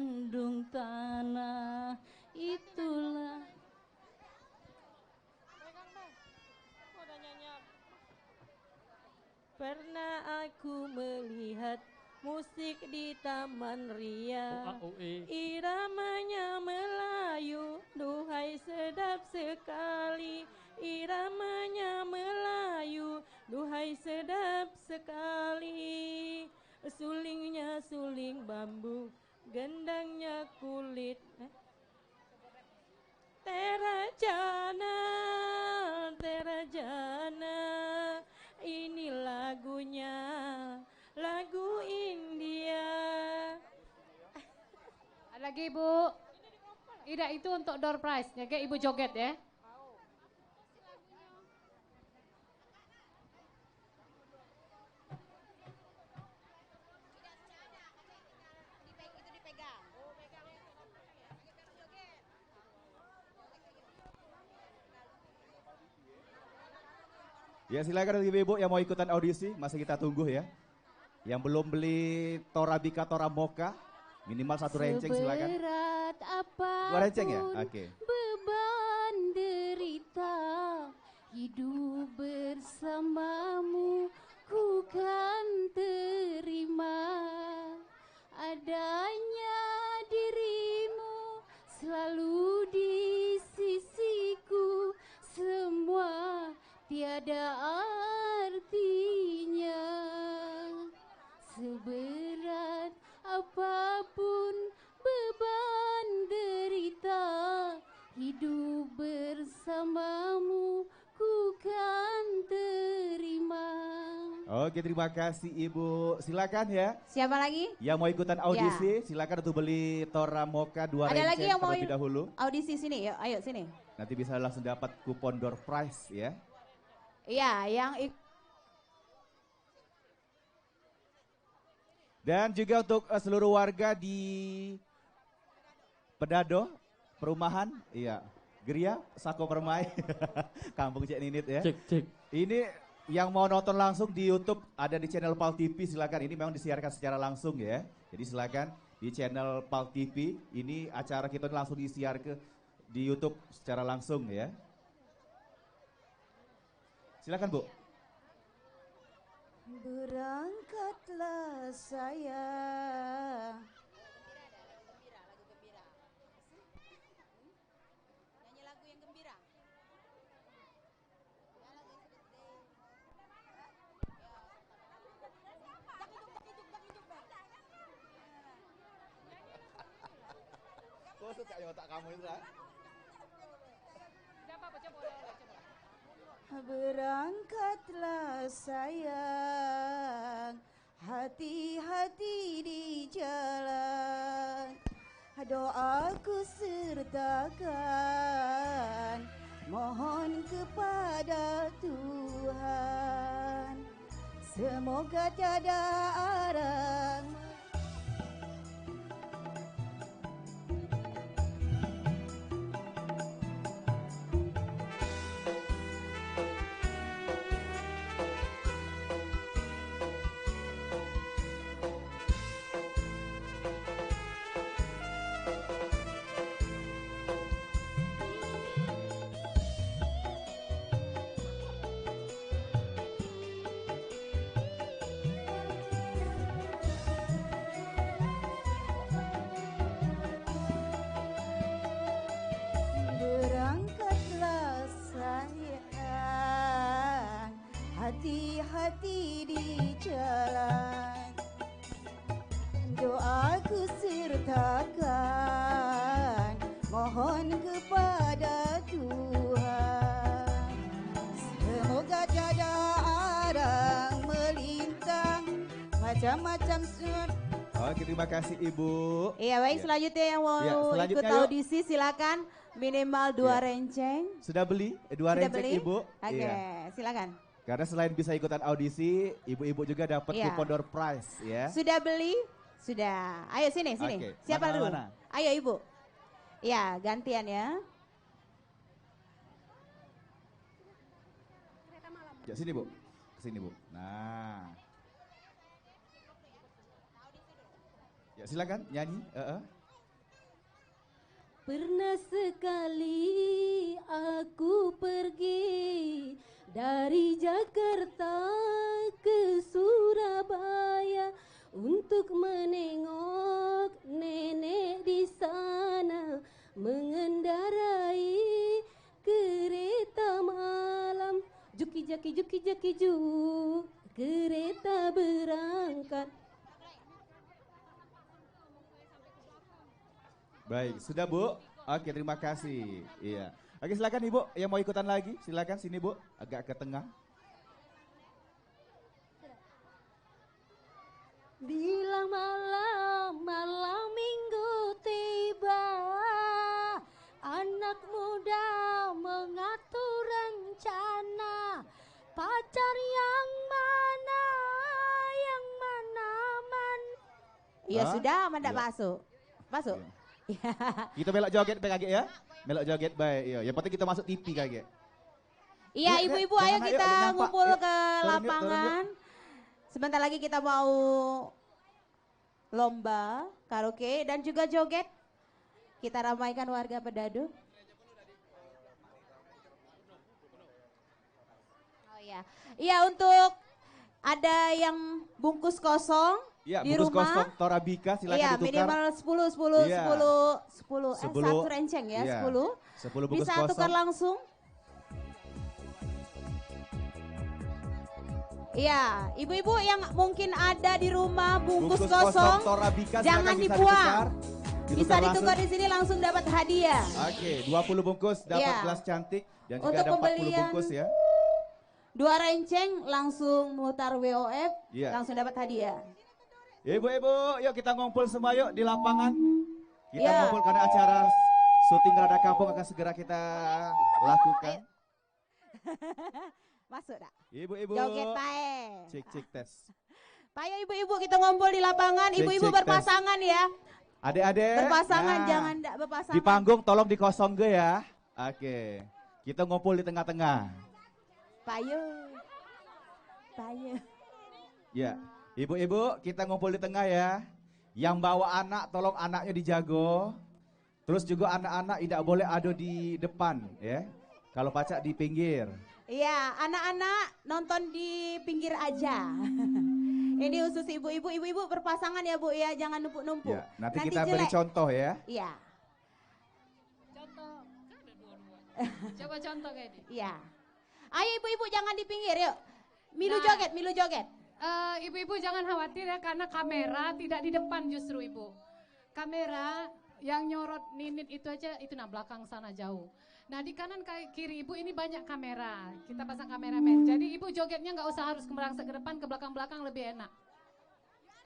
tanah. Itulah pernah aku melihat musik di Taman Ria. Iramanya Melayu, duhai sedap sekali. Iramanya Melayu, duhai sedap sekali. Sulingnya suling bambu, gendangnya kulit Terajana, Terajana. Ini lagunya, lagu India.
Ada lagi Ibu? Tidak, itu untuk door prize. Jaga Ibu joget ya.
Ya silakan ibu-ibu yang mau ikutan audisi, masih kita tunggu ya.
Yang belum beli Torabika Toramoka, minimal 1 renceng silakan.
Seberat
2 renceng ya?
apapun
Oke.
beban derita, hidup bersamamu ku kan terima. Adanya dirimu selalu di sisiku, semua tiada artinya. Seberat apapun beban derita, hidup bersamamu ku kan terima.
Oke, terima kasih Ibu. Silakan ya.
Siapa lagi?
Yang mau ikutan audisi, silakan untuk beli Toramoka 2
Ada lagi
renceng
yang mau
terlebih dahulu.
audisi sini, yuk, ayo sini.
Nanti bisa langsung dapat kupon door prize ya.
Iya, yang
Dan juga untuk seluruh warga di Pedado, perumahan, iya, Geria, Sako Permai, Kampung Cek Ninit ya.
Cek.
Ini yang mau nonton langsung di YouTube ada di channel Pal TV, silakan. Ini memang disiarkan secara langsung ya. Jadi silakan di channel Pal TV. Ini acara kita langsung disiar di YouTube secara langsung ya. Silakan Bu.
Berangkatlah sayang.
nyanyi lagu yang gembira.
Kok suka yang otak kamu itu lah?
Berangkatlah sayang, hati-hati di jalan. Doaku sertakan, mohon kepada Tuhan, semoga tiada arang. Berangkatlah sayang, hati-hati di jalan. Doaku sertakan, mohon kepada Tuhan, semoga tiada arang melintang macam-macam sun.
Oke, terima kasih Ibu.
Iya baik, selanjutnya yang mau
selanjutnya
ikut
yuk.
audisi silakan minimal 2 renceng.
Sudah beli 2
Sudah
renceng
beli?
Ibu?
Oke,
Iya.
silakan.
Karena selain bisa ikutan audisi, ibu-ibu juga dapat
Iya.
kupon door prize ya.
Sudah beli? Sudah. Ayo sini.
Oke,
Siapa
mana,
dulu?
mana?
Ayo Ibu. Ya, gantian ya.
Ya sini Bu. Kesini Bu. Nah. Ya silakan nyanyi.
Pernah sekali aku pergi dari Jakarta ke Surabaya untuk menengok nenek di sana, mengendarai kereta malam. Juki jaki juk, kereta berangkat.
Baik, sudah Bu. Oke, terima kasih. Iya. Oke, silakan Ibu yang mau ikutan lagi. Silakan sini Bu, agak ke tengah.
Bila malam minggu tiba, anak muda mengatur rencana, pacar yang mana
Iya sudah, mana
Iya.
masuk. Masuk.
Kita melok joget baik kage ya. Melok joget baik. Iya, yang penting kita masuk TV kage.
Iya
Yuk,
ibu-ibu
yuk,
ayo
jangan,
kita
yuk, nampak.
ngumpul
Yuk,
ke
turun yuk,
lapangan. Sebentar lagi kita mau lomba karaoke dan juga joget. Kita ramaikan warga Pedadu. Oh iya. Iya, untuk ada yang bungkus kosong
Ya,
di
bungkus
rumah.
kosong Torabika silakan
Iya,
ditukar.
minimal 10
Iya.
10
10,
1 renceng ya,
iya.
10.
10 bungkus
Bisa tukar
kosong.
langsung. Iya, ibu-ibu yang mungkin ada di rumah bungkus kosong,
Torabika
jangan
silakan bisa
dibuang.
ditukar.
Bisa
langsung.
ditukar di sini langsung dapat hadiah.
Oke, 20 bungkus dapat
Iya.
gelas cantik dan juga
Untuk
ada 40
pembelian
bungkus ya.
2 renceng langsung mutar WOF,
Iya.
langsung dapat hadiah.
Ibu-ibu, yuk kita ngumpul semua yuk di lapangan. Kita
Iya.
ngumpul karena acara syuting Rada Kampung akan segera kita lakukan.
Masuk dah.
Ibu-ibu.
Joget bae.
Cek tes.
Payo ibu-ibu kita ngumpul di lapangan,
Cek,
ibu-ibu
cek,
berpasangan ya.
Adik-adik.
Berpasangan
nah,
jangan ndak berpasangan.
Di panggung tolong dikosong ge ya. Oke. Kita ngumpul di tengah-tengah.
Payo. Payo.
Ya. Ibu-ibu, kita ngumpul di tengah ya. Yang bawa anak tolong anaknya dijago. Terus juga anak-anak tidak boleh ada di depan ya. Kalau pacak di pinggir.
Iya, anak-anak nonton di pinggir aja. Ini khusus ibu-ibu, ibu-ibu berpasangan ya Bu ya, jangan numpuk-numpuk.
Ya, nanti kita beri
jelek.
contoh ya.
Iya,
Contoh, kan ada dua-dua. Coba contoh kayak ini.
iya. Ayo ibu-ibu jangan di pinggir yuk. Milu
Nah.
joget, milu joget.
Ibu-ibu jangan khawatir ya karena kamera tidak di depan justru ibu. Kamera yang nyorot Ninit itu aja itu nah belakang sana jauh. Nah di kanan kiri ibu ini banyak kamera. Kita pasang kameramen. Jadi ibu jogetnya nggak usah harus ke depan, ke belakang lebih enak.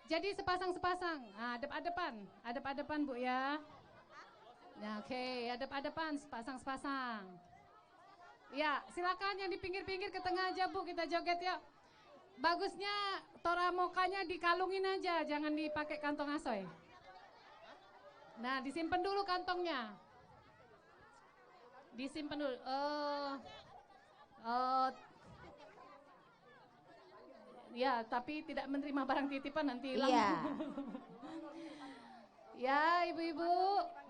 Jadi sepasang. Nah, adep-adepan Bu ya. Nah, oke, adep-adepan, sepasang. Ya, silakan yang di pinggir-pinggir ke tengah aja Bu, kita joget ya. Bagusnya tora mokanya dikalungin aja, jangan dipakai kantong asoy. Nah, disimpan dulu kantongnya. Disimpan dulu. Ya, tapi tidak menerima barang titipan nanti hilang.
Iya.
Ya, ibu-ibu,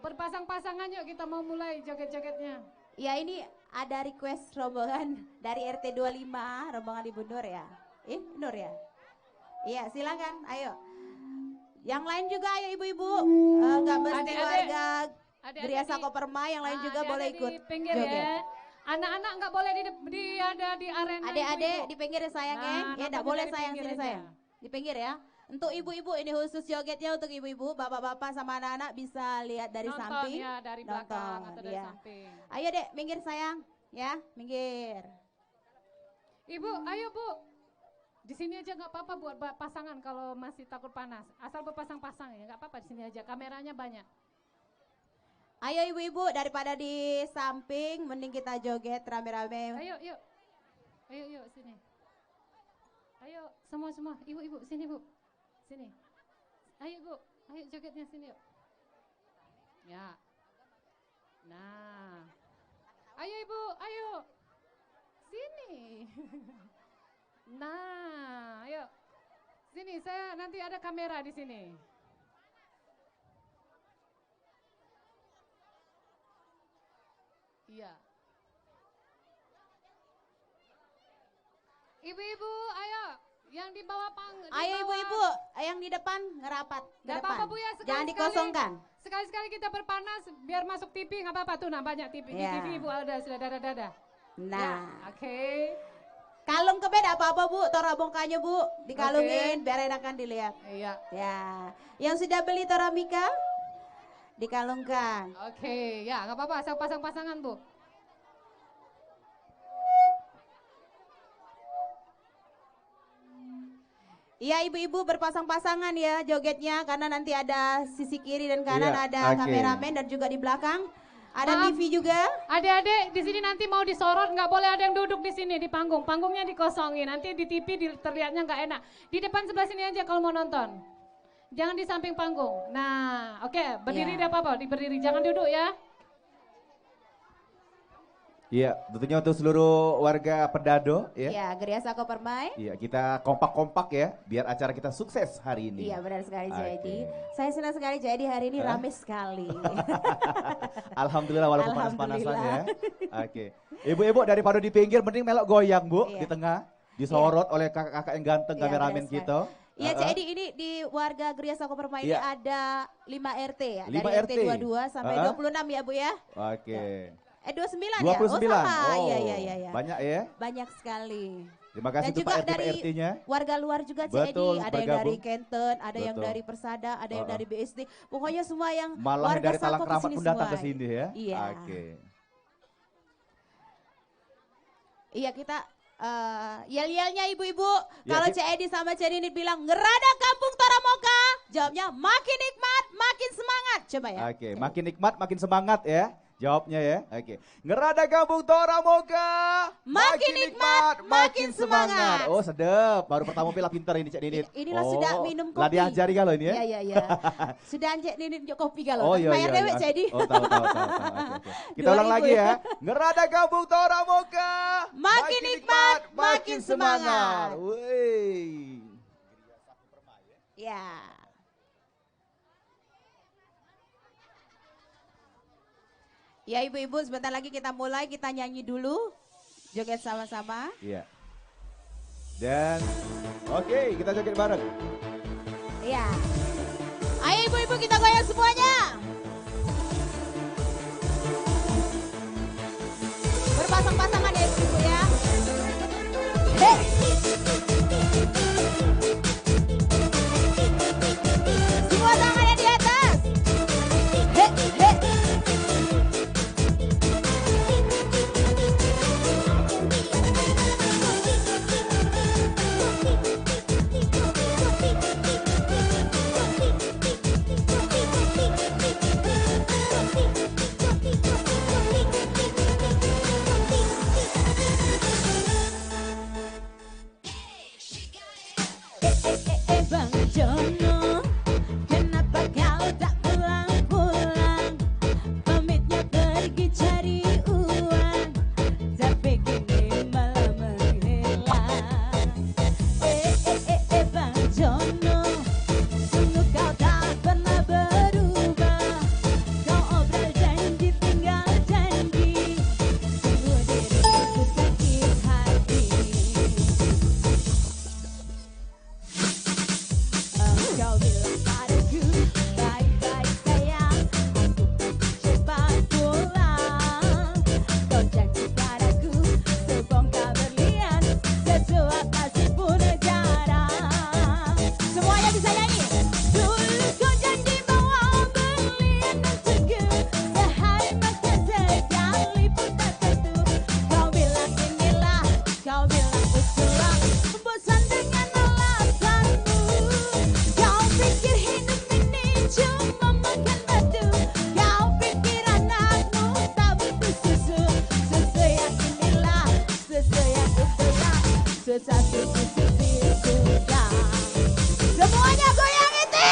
berpasang-pasangan yuk kita mau mulai joget-jogetnya.
Ya ini ada request rombongan dari RT 25, rombongan Ibu Nur ya. Nur ya? Iya silakan, ayo. Yang lain juga ayo ibu-ibu, nggak mesti
Adik-adik.
warga
Adik-adik
Griasa
di-
Koperma, yang lain juga
adik-adik
boleh ikut
di pinggir
joget.
ya. Anak-anak nggak boleh ada di arena.
Adik-adik
ibu-ibu.
di pinggir ya sayang ya,
Nah,
ya nggak
nontonnya
boleh
dari
sayang
pinggir
sini
aja.
sayang. Di pinggir ya. Untuk ibu-ibu ini khusus jogetnya untuk ibu-ibu, bapak-bapak sama anak-anak bisa lihat dari
Nonton
samping.
ya dari belakang
Nonton,
atau dari
iya.
samping.
Ayo dek, minggir sayang, ya, minggir.
Ibu, ayo Bu. Di sini aja nggak apa-apa buat pasangan kalau masih takut panas. Asal berpasang-pasang ya, nggak apa-apa di sini aja. Kameranya banyak.
Ayo ibu-ibu, daripada di samping, mending kita joget rame-rame.
Ayo, yuk. Ayo, sini. Ayo, semua. Ibu, sini Bu. Sini. Ayo Bu, ayo jogetnya sini yuk. Ya. Nah. Ayo Ibu, ayo. Sini. Nah, ayo. Sini, saya nanti ada kamera di sini. Iya. Ibu-ibu, ayo. Yang di bawah
Ayo ibu-ibu, yang di depan ngerapat ke
Gak
depan.
apa-apa Bu ya,
Jangan dikosongkan.
Sekali-sekali kita berpanas biar masuk TV, nggak apa-apa tuh, nah banyak TV. Di
Ya.
TV Ibu ada, sudah dada-dada.
Nah,
Ya, oke.
kalung ke bed apa-apa Bu, tora bongkanya Bu, dikalungin biar enakan dilihat.
Iya.
Ya, yang sudah beli tora Mika, dikalungkan.
Oke, ya nggak apa-apa, asal pasang-pasangan Bu.
Iya ibu-ibu berpasang-pasangan ya jogetnya, karena nanti ada sisi kiri dan kanan
Iya,
ada
oke.
kameramen dan juga di belakang ada
Maaf.
TV juga.
Adik-adik di sini nanti mau disorot, nggak boleh ada yang duduk di sini di panggung. Panggungnya dikosongin. Nanti di TV terlihatnya nggak enak. Di depan sebelah sini aja kalau mau nonton. Jangan di samping panggung. Nah, oke, berdiri
Ya.
tidak apa-apa, berdiri, jangan duduk ya.
Iya, tentunya untuk seluruh warga Pedado ya.
Ya, Geria Sako Permai.
Iya, kita kompak-kompak ya, biar acara kita sukses hari ini.
Iya, benar sekali jadi.
Oke.
Saya senang sekali jadi hari ini
Hah?
rame sekali.
Alhamdulillah walaupun panas-panasan ya.
Alhamdulillah.
Oke. Ibu-ibu daripada di pinggir mending melok goyang, Bu,
Iya.
di tengah. Disorot oleh kakak-kakak yang ganteng
Iya,
kameramen
benar
kita.
Iya, jadi ini di warga Geria Sako Permai ini
Iya.
ada 5 RT ya.
5
dari
RT.
22 sampai 26 ya, Bu ya.
Oke.
29
29.
ya? Oh sama,
Oh,
iya.
banyak ya.
Banyak sekali.
Terima kasih
Dan
untuk
juga
Pak RT
dari
PRT-nya.
warga luar juga
Betul,
CEDI, ada yang
bergabung.
dari Kenten, ada yang
Betul.
dari Persada, ada yang
Uh-uh.
dari BSD. Pokoknya semua yang
Malah
warga
dari Talang
Sako
Keramat
kesini
pun datang ke
semua.
sini ya.
Iya.
Oke.
Iya kita yel-yelnya ibu-ibu.
Ya,
Kalau CEDI sama CEDI bilang ngerada kampung Toramoka, jawabnya makin nikmat, makin semangat. Coba ya.
Oke, makin nikmat, makin semangat ya. Jawabnya ya. Oke. Ngerada kampung Toramoka.
Makin nikmat, makin semangat.
Oh, sedap. Baru pertama pilih pintar ini Cek Ninit.
Inilah sudah minum kopi.
Lah diajari kalau ini ya.
Iya. Sudah anjek Ninit jok kopi kalau.
Oh iya
Bayar
iya.
dewek CEDI.
Oh tahu. Oke. Kita ulang
2000
lagi
ya.
ya. Ngerada kampung Toramoka.
Makin nikmat, makin semangat.
Wih.
Ya. Ya ibu-ibu sebentar lagi kita mulai, kita nyanyi dulu. Joget sama-sama.
Iya. Dan oke, kita joget bareng.
Ya. Ayo ibu-ibu kita goyang semuanya. Berpasang-pasangan ya ibu-ibu ya. Hei. Semua tangannya di atas. Hei.
Bang Jono, kenapa kau tak pulang-pulang? Pamitnya pergi cari uang, tapi kini malah menghilang. Bang Jono, sungguh kau tak pernah berubah. Kau obral janji tinggal janji, sungguh diriku sakit hati. Kau bilang padaku, baik-baik sayang, aku pasti cepat pulang. Kau janji padaku, sebongkar berlian, sesuap nasib pun jarang.
Semuanya bisa nyanyi.
Dulu kau janji bawa berlian untukku, sehari makan sekali pun tak tentu. Kau bilang inilah, kau bilang itulah, bosan dengan alasanmu. Kau pikir hidup ini cuma makan batu. Kau pikir anakmu tak butuh susu. Susu yang inilah, susu yang itulah, sesatu susu sudah.
Semuanya goyang itu.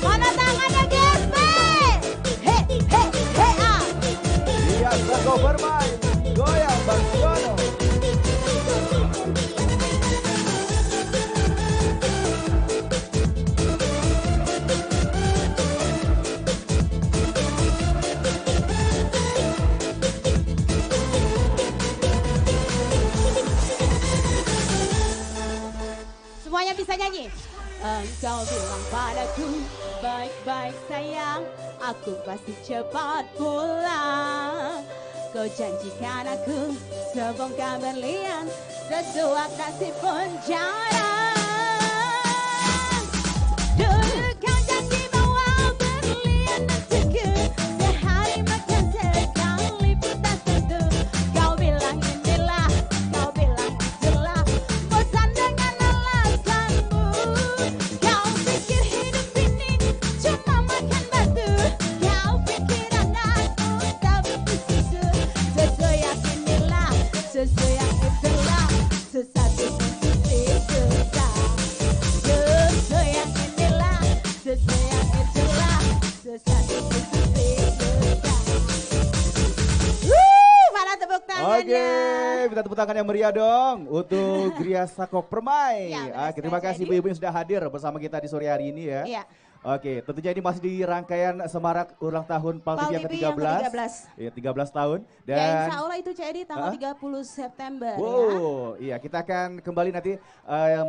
Mana tangannya GSP? Ah.
Iya, Sako bermain. Goyang Bang Jono.
Semuanya bisa nyanyi.
Engkau bilang padaku, baik-baik sayang, aku pasti cepat pulang. Kau janjikan aku, sebongkar berlian, sesuap nasib pun jarang. Dulu kau janji bawa berlian untukku, sehari makan sekali pun tak tentu. Kau bilang inilah, kau bilang itulah, bosan dengan alasanmu. Kau pikir hidup ini
tepuk tangan yang meriah dong untuk Gria Sako Permai.
Ya, benar
Terima
sekali,
kasih
Edi.
ibu-ibu yang sudah hadir bersama kita di sore hari ini ya.
Iya.
Oke, tentunya ini masih di rangkaian semarak ulang tahun Pal
Pal
TV yang
TV
ke-13.
yang ke-13.
Iya, 13 tahun.
Ya insya
Dan
Allah itu CED tanggal 30 September ya.
wow, iya kita akan kembali nanti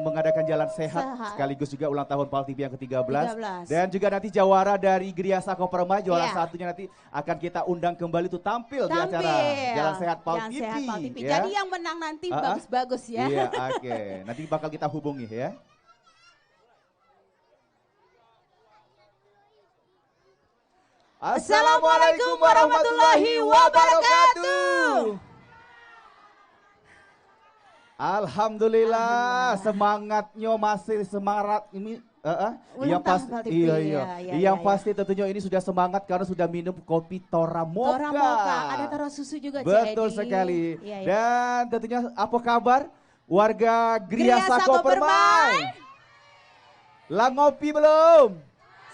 mengadakan jalan sehat,
Sehat.
sekaligus juga ulang tahun Pal TV yang ke-13.
13.
Dan juga nanti jawara dari Gria Sako Permai, juara
Iya.
satunya nanti akan kita undang kembali tuh tampil di acara Jalan Sehat Pal
Jalan
TV.
Sehat Pal TV.
ya.
Jadi yang menang nanti bagus-bagus ya.
Iya, oke. Nanti bakal kita hubungi ya.
Assalamualaikum warahmatullahi wabarakatuh.
Alhamdulillah, semangatnya masih semarat ini.
Ulang
Yang pasti,
tahun Pal TV,
iya.
iya.
Yang pasti tentunya ini sudah semangat karena sudah minum kopi Tora Mocha.
Tora Mocha, ada taruh susu juga
Betul
CED.
sekali.
Iya, iya.
Dan tentunya apa kabar warga Gria
Gria
Sako
Sako
Permai? Lah ngopi belum?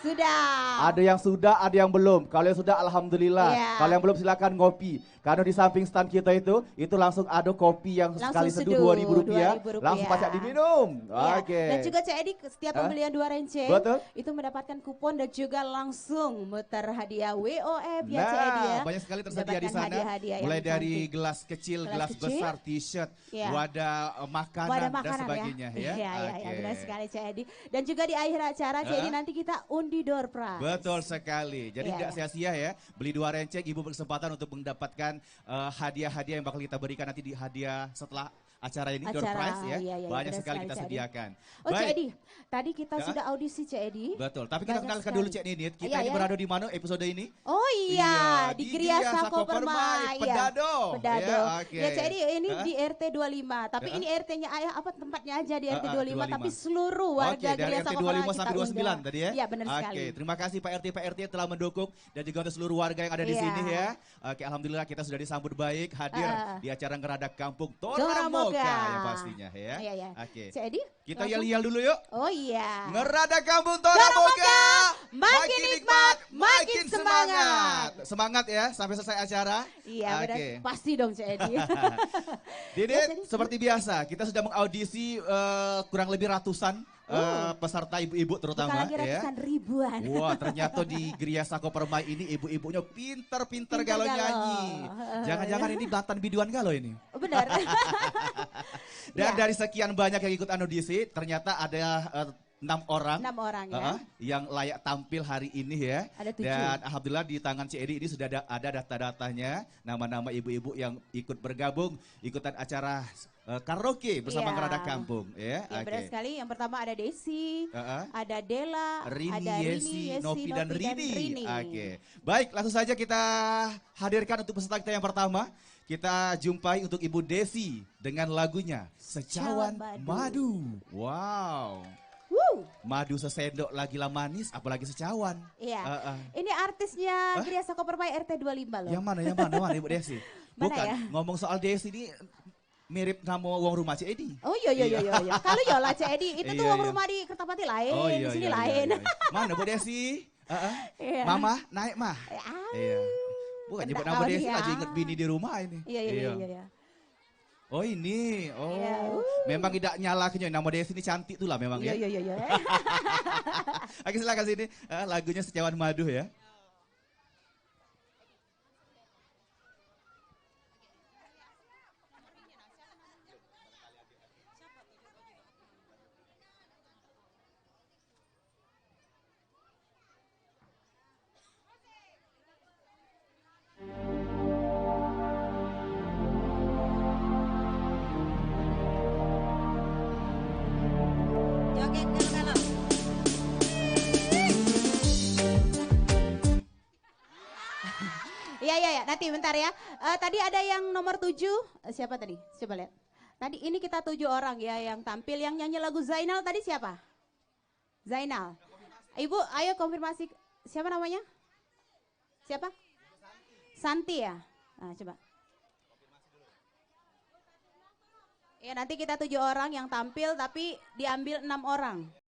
Sudah.
Ada yang sudah, ada yang belum. Kalau yang sudah, alhamdulillah.
Iya.
Kalau yang belum, silakan ngopi. Karena di samping stand kita itu langsung ada kopi yang
Langsung
sekali seduh
seduh,
Rp2.000.
Rp2.000.
Langsung pacak diminum.
Iya.
Oke.
Dan juga CED setiap pembelian 2 renceng
Betul.
itu mendapatkan kupon dan juga langsung muter hadiah WOF ya
Nah,
CED ya.
banyak sekali tersedia di
Mendapatkan
sana.
hadiah-hadiah yang
Mulai dari
cantik.
gelas kecil,
Gelas
gelas
kecil.
besar, t-shirt,
Iya.
wadah makanan,
Wadah
dan
makanan
sebagainya ya.
Iya,
Oke.
benar sekali CED. Dan juga di akhir acara CED nanti kita undi door prize.
Betul sekali. Jadi
Iya,
tidak
iya.
sia-sia ya. Beli 2 renceng, ibu berkesempatan untuk mendapatkan hadiah-hadiah yang bakal kita berikan nanti di hadiah setelah acara ini, door
Acara,
prize ya.
iya, iya,
Banyak
benar
sekali
sekali,
kita
CED.
sediakan.
Oh
Baik.
CED, tadi kita
Ya.
sudah audisi CED.
Betul, tapi kita
Banyak
kenalkan
sekali.
dulu Cek Ninit. Kita
Iya,
ini
iya.
berada di mana episode ini?
Oh iya, di Gria
Sako
Sako Permai. Iya.
Pedado.
Pedado.
Ya, oke.
Ya CED ini
Hah?
di RT 25, tapi
Hah?
ini RT-nya ayah apa tempatnya aja di RT 25,
25.
tapi seluruh
Oke,
warga
dari
Gria
RT
Sako
25
Permai
sampai
kita
29
undang.
tadi ya?
Iya, benar sekali.
Oke, terima kasih Pak RT yang telah mendukung dan juga untuk seluruh warga yang ada di
Iya.
sini ya. Oke, alhamdulillah kita sudah disambut baik hadir di acara Ngeradak Kampung Tora
Tora
Mocha
Mocha.
yang pastinya ya.
Iya, iya.
Oke.
CED?
Kita
langsung?
yel-yel dulu yuk.
Oh iya.
Ngeradak Kampung Tora
Tora
Mocha.
Mocha, makin nikmat, makin
semangat. Semangat ya sampai selesai acara.
Iya, benar.
Oke.
Pasti dong CED.
Didit, seperti biasa kita sudah mengaudisi kurang lebih ratusan peserta ibu-ibu
Bukan
terutama
lagi
ya.
ratusan ribuan.
Wah, ternyata di Gria Sako Permai ini ibu-ibunya pinter-pinter
Pinter
galau
galau.
nyanyi. Jangan-jangan ini mantan biduan galau ini.
Oh, benar.
Dan
Iya.
dari sekian banyak yang ikut audisi, ternyata ada 6 orang.
6 orang ya.
Yang layak tampil hari ini ya.
Ada 7.
Dan alhamdulillah di tangan CED ini sudah ada data-datanya, nama-nama ibu-ibu yang ikut bergabung ikutan acara karaoke bersama
Iya.
Ngeradak Kampung ya.
Ya benar sekali. Yang pertama ada Desi, ada Dela,
Rini,
ada
Yesi, Novi, dan Rini.
Rini.
Oke. Baik, langsung saja kita hadirkan untuk peserta kita yang pertama. Kita jumpai untuk Ibu Desi dengan lagunya Secawan
Secawan
Madu. Wow.
Woo.
Madu sesendok lagi lah manis, apalagi secawan.
Iya.
Eh.
Ini artisnya Gria Sako Permai RT 25 loh.
Yang mana Ibu Desi?
Mana
Bukan,
ya?
ngomong soal Desi ini mirip nama uang rumah Cik Edi.
Oh iya. Kalau yola CED itu tuh
Iya,
uang
iya.
rumah di Kertapati lain,
Oh
di sini lain.
Mana Bu Desi?
Iya.
Mama naik mah. Iya. Bukan nyebut
Enggak
nama
tahu
Desi
dia.
aja inget bini di rumah ini.
Iya.
Oh ini,
Iya.
memang tidak nyalakannya nama Desi ini cantik tuh lah memang ya.
Iya.
Oke silakan sini, lagunya Secawan Madu ya.
Joget kalau. Iya, nanti bentar ya. Tadi ada yang nomor 7, siapa tadi? Coba lihat. Tadi ini kita 7 orang ya yang tampil, yang nyanyi lagu Zainal tadi siapa? Zainal. Ibu, ayo konfirmasi siapa namanya? Siapa? Santi ya. Nah, coba. Ya nanti kita 7 orang yang tampil tapi diambil 6 orang.